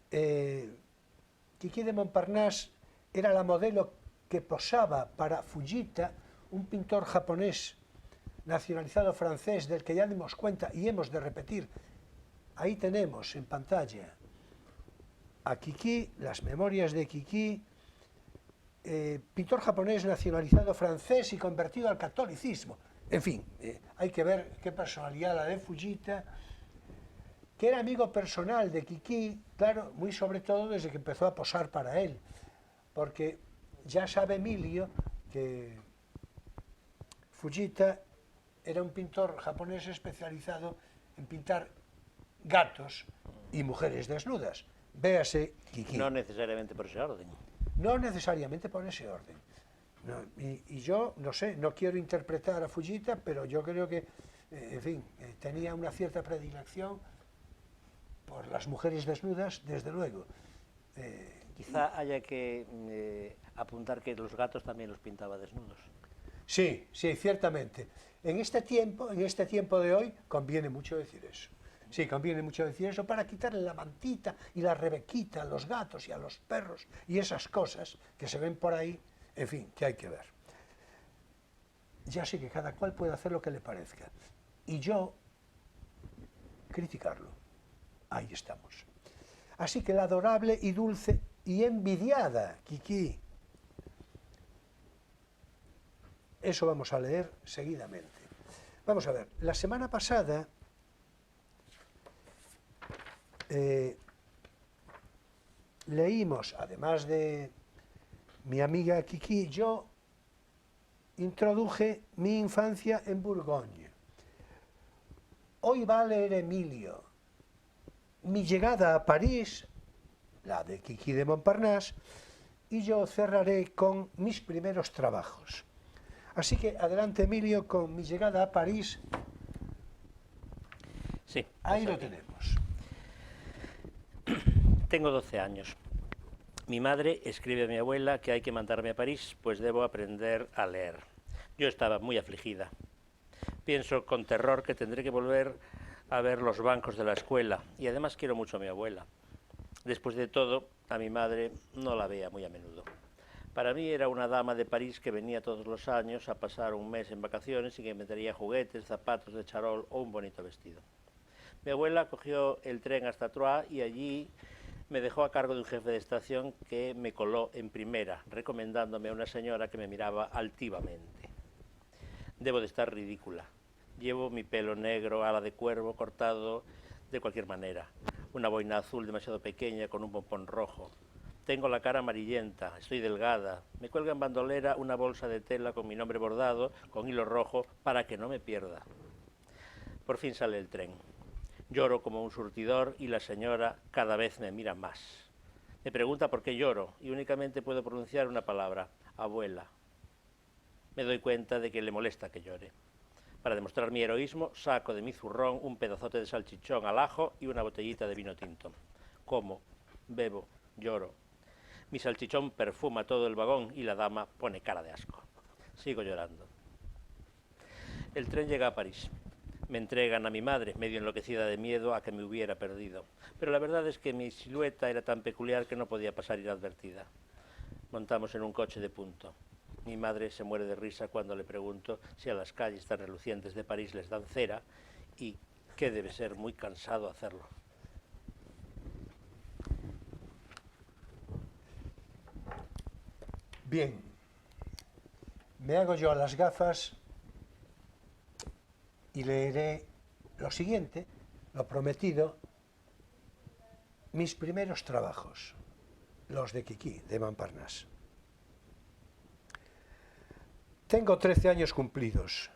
Quiquí de Montparnasse era la modelo que posaba para Fujita, un pintor japonés nacionalizado francés del que ya dimos cuenta y hemos de repetir. Ahí tenemos en pantalla a Quiquí, las Memorias de Quiquí, pintor japonés nacionalizado francés y convertido al catolicismo. En fin, hay que ver qué personalidad la de Fujita, que era amigo personal de Quiquí, claro, muy sobre todo desde que empezó a posar para él, porque ya sabe Emilio que Fujita era un pintor japonés especializado en pintar gatos y mujeres desnudas. Véase Quiquí. No necesariamente por ese orden. No necesariamente por ese orden. No, y yo, no sé, no quiero interpretar a Fujita, pero yo creo que, en fin, tenía una cierta predilección por las mujeres desnudas, desde luego. Quizá haya que apuntar que los gatos también los pintaba desnudos. Sí, sí, ciertamente. En este tiempo de hoy, conviene mucho decir eso. Sí, conviene mucho decir eso para quitarle la mantita y la rebequita a los gatos y a los perros y esas cosas que se ven por ahí, en fin, que hay que ver. Ya sé que cada cual puede hacer lo que le parezca. Y yo, criticarlo. Ahí estamos. Así que la adorable y dulce y envidiada Quiquí. Eso vamos a leer seguidamente. Vamos a ver, la semana pasada leímos, además de mi amiga Quiquí, yo introduje mi infancia en Borgoña. Hoy va a leer Emilio mi llegada a París, la de Quiquí de Montparnasse, y yo cerraré con mis primeros trabajos. Así que adelante, Emilio, con mi llegada a París. Sí. Ahí lo tenemos. Tengo 12 años. Mi madre escribe a mi abuela que hay que mandarme a París, pues debo aprender a leer. Yo estaba muy afligida. Pienso con terror que tendré que volver a ver los bancos de la escuela, y además quiero mucho a mi abuela. Después de todo, a mi madre no la veía muy a menudo. Para mí era una dama de París que venía todos los años a pasar un mes en vacaciones y que me traía juguetes, zapatos de charol o un bonito vestido. Mi abuela cogió el tren hasta Troyes y allí me dejó a cargo de un jefe de estación que me coló en primera, recomendándome a una señora que me miraba altivamente. Debo de estar ridícula. Llevo mi pelo negro, ala de cuervo, cortado de cualquier manera. Una boina azul demasiado pequeña con un pompón rojo. Tengo la cara amarillenta, estoy delgada. Me cuelga en bandolera una bolsa de tela con mi nombre bordado, con hilo rojo, para que no me pierda. Por fin sale el tren. Lloro como un surtidor y la señora cada vez me mira más. Me pregunta por qué lloro y únicamente puedo pronunciar una palabra: abuela. Me doy cuenta de que le molesta que llore. Para demostrar mi heroísmo, saco de mi zurrón un pedazote de salchichón al ajo y una botellita de vino tinto. Como, bebo, lloro. Mi salchichón perfuma todo el vagón y la dama pone cara de asco. Sigo llorando. El tren llega a París. Me entregan a mi madre, medio enloquecida de miedo a que me hubiera perdido. Pero la verdad es que mi silueta era tan peculiar que no podía pasar inadvertida. Montamos en un coche de punto. Mi madre se muere de risa cuando le pregunto si a las calles tan relucientes de París les dan cera y que debe ser muy cansado hacerlo. Bien, me hago yo las gafas y leeré lo siguiente, lo prometido, mis primeros trabajos, los de Quiquí, de Montparnasse. Tengo 13 años cumplidos.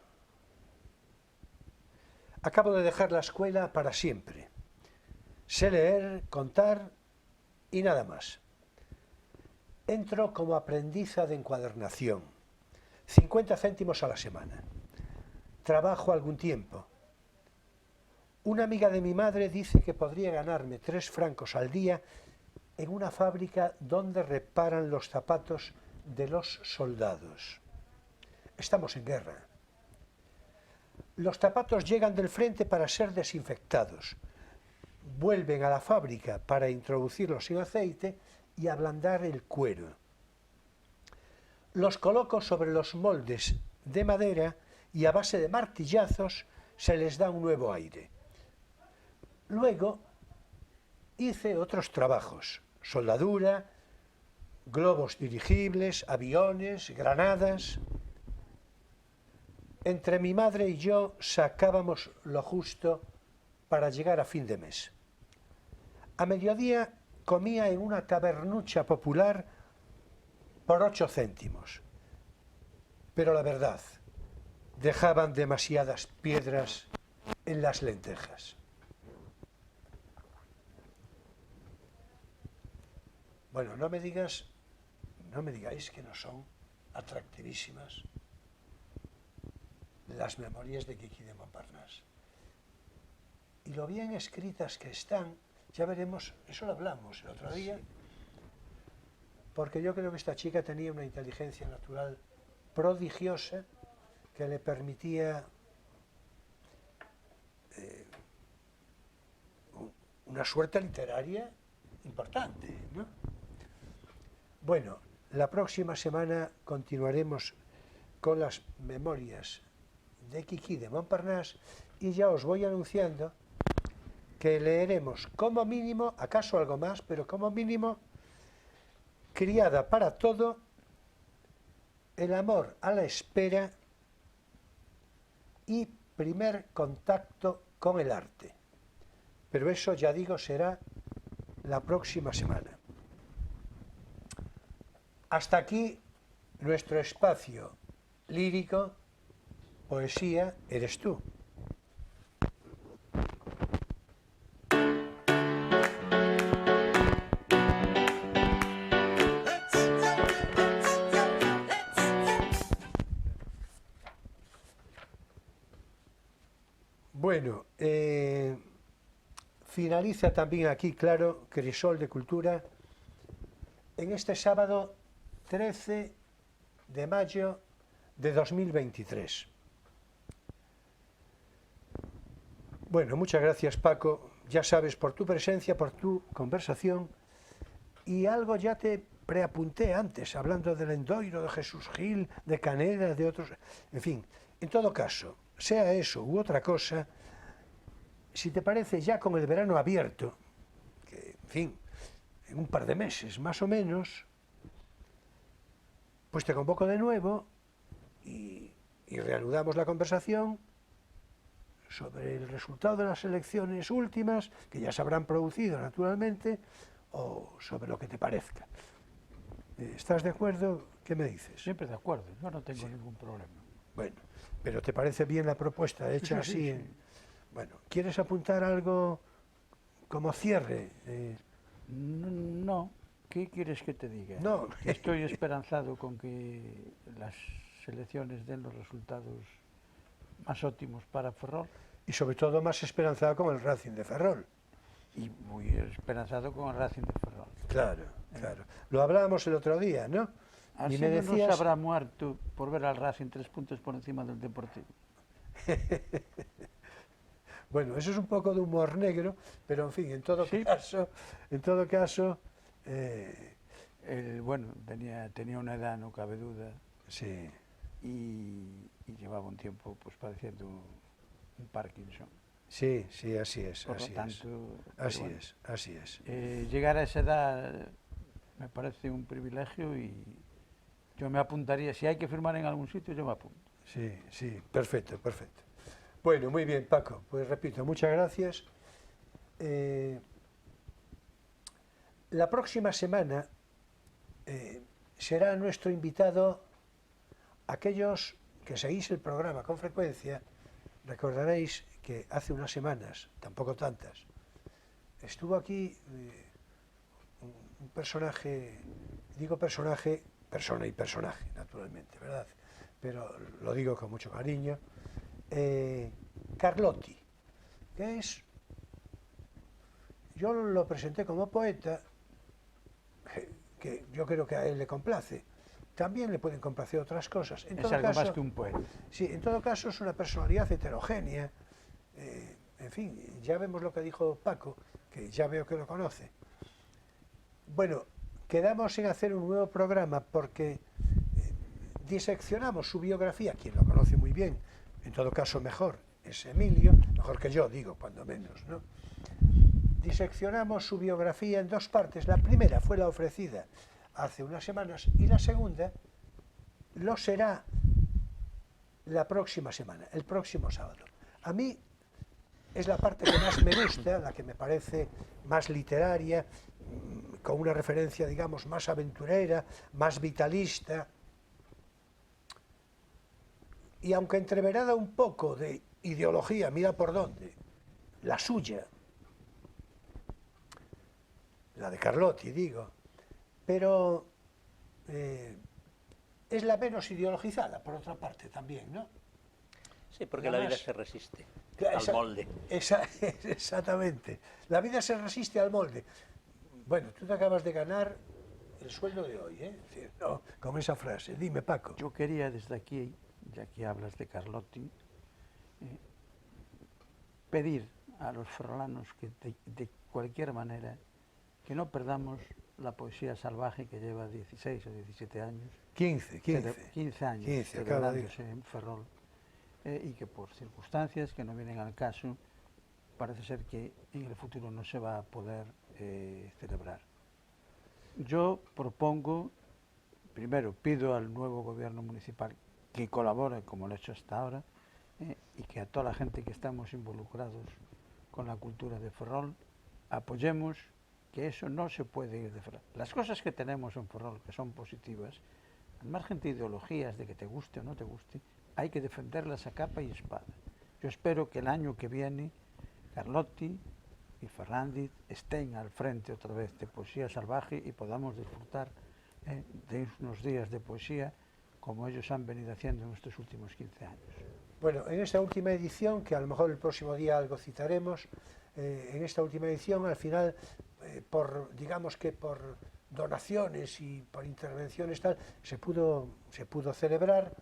Acabo de dejar la escuela para siempre. Sé leer, contar y nada más. Entro como aprendiza de encuadernación, 50 céntimos a la semana. Trabajo algún tiempo. Una amiga de mi madre dice que podría ganarme 3 francos al día en una fábrica donde reparan los zapatos de los soldados. Estamos en guerra. Los zapatos llegan del frente para ser desinfectados. Vuelven a la fábrica para introducirlos sin aceite y ablandar el cuero. Los coloco sobre los moldes de madera y a base de martillazos se les da un nuevo aire. Luego hice otros trabajos, soldadura, globos dirigibles, aviones, granadas. Entre mi madre y yo sacábamos lo justo para llegar a fin de mes. A mediodía comía en una tabernucha popular por 8 céntimos. Pero la verdad, dejaban demasiadas piedras en las lentejas. Bueno, no me digáis que no son atractivísimas las memorias de Quiquí de Montparnasse. Y lo bien escritas que están, ya veremos, eso lo hablamos el otro día, porque yo creo que esta chica tenía una inteligencia natural prodigiosa que le permitía una suerte literaria importante, ¿no? Bueno, la próxima semana continuaremos con las memorias de Quiquí de Montparnasse y ya os voy anunciando que leeremos como mínimo, acaso algo más, pero como mínimo, Criada para todo, El amor a la espera y Primer contacto con el arte. Pero eso, ya digo, será la próxima semana. Hasta aquí nuestro espacio lírico, poesía, eres tú. Bueno, finaliza también aquí, claro, Crisol de Cultura, en este sábado 13 de mayo de 2023. Bueno, muchas gracias, Paco, ya sabes, por tu presencia, por tu conversación, y algo ya te preapunté antes, hablando del Endoiro, de Jesús Gil, de Caneda, de otros, en fin, en todo caso, sea eso u otra cosa, si te parece, ya con el verano abierto, que, en fin, en un par de meses más o menos, pues te convoco de nuevo y reanudamos la conversación sobre el resultado de las elecciones últimas, que ya se habrán producido naturalmente, o sobre lo que te parezca. ¿Estás de acuerdo? ¿Qué me dices? Siempre de acuerdo, yo no tengo ningún problema. Bueno, pero ¿te parece bien la propuesta hecha Sí, así? sí, sí. Bueno, ¿quieres apuntar algo como cierre? No, ¿qué quieres que te diga? No. Que estoy esperanzado con que las elecciones den los resultados más óptimos para Ferrol, Y sobre todo más esperanzado con el Racing de Ferrol. y muy esperanzado con el Racing de Ferrol. Claro, claro. Lo hablábamos el otro día, ¿no? Así Y me no decías... se habrá muerto por ver al Racing 3 puntos por encima del Deportivo. Bueno, eso es un poco de humor negro, pero en fin, en todo Sí. caso, Bueno, tenía una edad, no cabe duda, sí, y llevaba un tiempo pues padeciendo un Parkinson. sí, sí, así es, Por lo así es. tanto, Así bueno, es, así es. Llegar a esa edad me parece un privilegio y yo me apuntaría, si hay que firmar en algún sitio, yo me apunto. Sí, sí, perfecto, perfecto. Bueno, muy bien, Paco, pues repito, muchas gracias. La próxima semana será nuestro invitado, aquellos que seguís el programa con frecuencia, recordaréis que hace unas semanas, tampoco tantas, estuvo aquí un personaje, digo personaje, persona y personaje, naturalmente, ¿verdad? Pero lo digo con mucho cariño, Carlotti, que es, yo lo presenté como poeta, que yo creo que a él le complace, también le pueden complacer otras cosas. En Es todo algo caso, más que un poeta. sí, en todo caso es una personalidad heterogénea, en fin, ya vemos lo que dijo Paco, que ya veo que lo conoce. Bueno, quedamos en hacer un nuevo programa porque diseccionamos su biografía, quien lo conoce muy bien, en todo caso mejor, es Emilio, mejor que yo, digo, cuando menos, ¿no? Diseccionamos su biografía en dos partes. La primera fue la ofrecida hace unas semanas y la segunda lo será la próxima semana, el próximo sábado. A mí es la parte que más me gusta, la que me parece más literaria, con una referencia, digamos, más aventurera, más vitalista, y aunque entreverada un poco de ideología, mira por dónde, la suya, la de Carlotti, digo, pero es la menos ideologizada, por otra parte, también, ¿no? Sí, porque Nada la vida más. se resiste Claro, al molde. Exactamente. La vida se resiste al molde. Bueno, tú te acabas de ganar el sueldo de hoy, ¿eh? Sí, no, con esa frase. Dime, Paco. Yo quería desde aquí, ya que hablas de Carlotti, pedir a los ferrolanos que de cualquier manera que no perdamos la poesía salvaje que lleva 16 o 17 años, 15 años 15, acabo de celebrándose en Ferrol, y que por circunstancias que no vienen al caso, parece ser que en el futuro no se va a poder celebrar. Yo propongo, primero pido al nuevo gobierno municipal que colabore como lo ha hecho hasta ahora, y que a toda la gente que estamos involucrados con la cultura de Ferrol apoyemos que eso no se puede ir de Ferrol. Las cosas que tenemos en Ferrol, que son positivas, al margen de ideologías, de que te guste o no te guste, hay que defenderlas a capa y espada. Yo espero que el año que viene Carlotti y Fernández estén al frente otra vez de Poesía Salvaje y podamos disfrutar de unos días de poesía como ellos han venido haciendo en estos últimos 15 años. Bueno, en esta última edición, que a lo mejor el próximo día algo citaremos, en esta última edición, al final, digamos que por donaciones y por intervenciones tal, se pudo celebrar.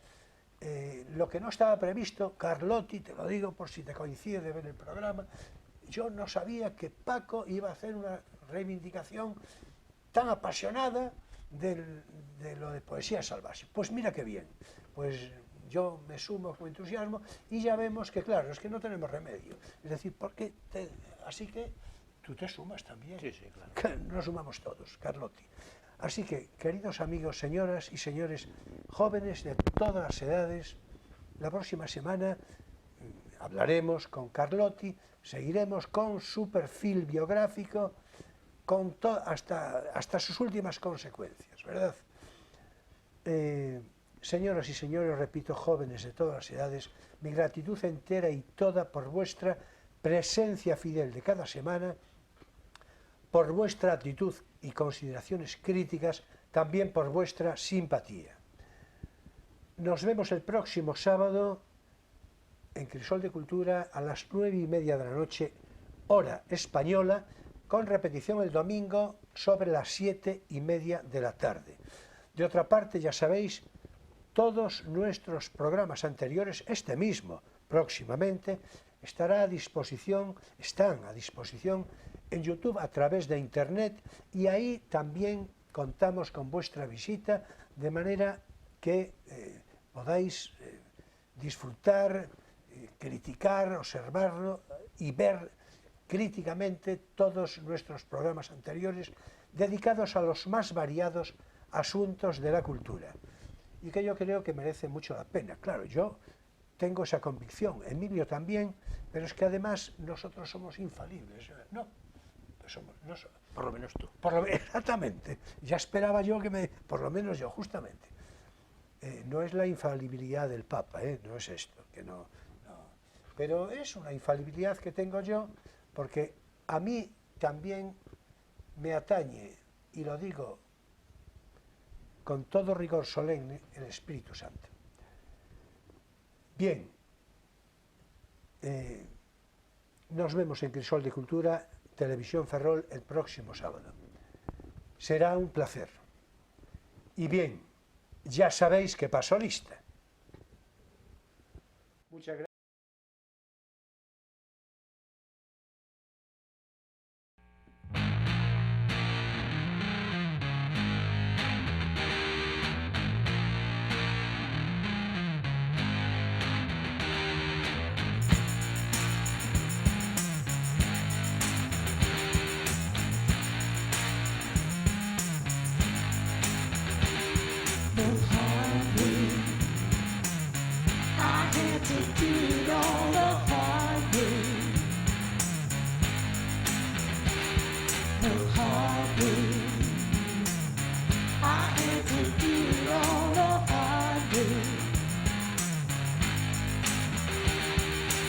Lo que no estaba previsto, Carlotti, te lo digo por si te coincide de ver el programa, yo no sabía que Paco iba a hacer una reivindicación tan apasionada de lo de poesía salvaje. Pues mira qué bien, pues yo me sumo con entusiasmo y ya vemos que, claro, es que no tenemos remedio. Es decir, así que tú te sumas también. Sí, sí, claro. Nos sumamos todos, Carlotti. Así que, queridos amigos, señoras y señores, jóvenes de todas las edades, la próxima semana hablaremos con Carlotti, seguiremos con su perfil biográfico, hasta sus últimas consecuencias, ¿verdad? Señoras y señores, repito, jóvenes de todas las edades, mi gratitud entera y toda por vuestra presencia fidel de cada semana, por vuestra actitud y consideraciones críticas, también por vuestra simpatía. Nos vemos el próximo sábado en Crisol de Cultura a las 9:30 de la noche, hora española, con repetición el domingo sobre las 7:30 de la tarde. De otra parte, ya sabéis, todos nuestros programas anteriores, este mismo próximamente, están a disposición en YouTube a través de Internet, y ahí también contamos con vuestra visita, de manera que podáis disfrutar, criticar, observarlo y ver críticamente todos nuestros programas anteriores dedicados a los más variados asuntos de la cultura, y que yo creo que merece mucho la pena. Claro, yo tengo esa convicción, Emilio también, pero es que además nosotros somos infalibles, ¿no? Pues por lo menos tú. Exactamente, ya esperaba yo por lo menos yo, justamente. No es la infalibilidad del Papa, no es esto, que no, pero es una infalibilidad que tengo yo, porque a mí también me atañe, y lo digo con todo rigor solemne, el Espíritu Santo. Bien, nos vemos en Crisol de Cultura, Televisión Ferrol, el próximo sábado. Será un placer. Y bien, ya sabéis que paso lista. Muchas gracias.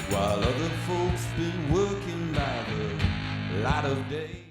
While other folks been working by the light of day.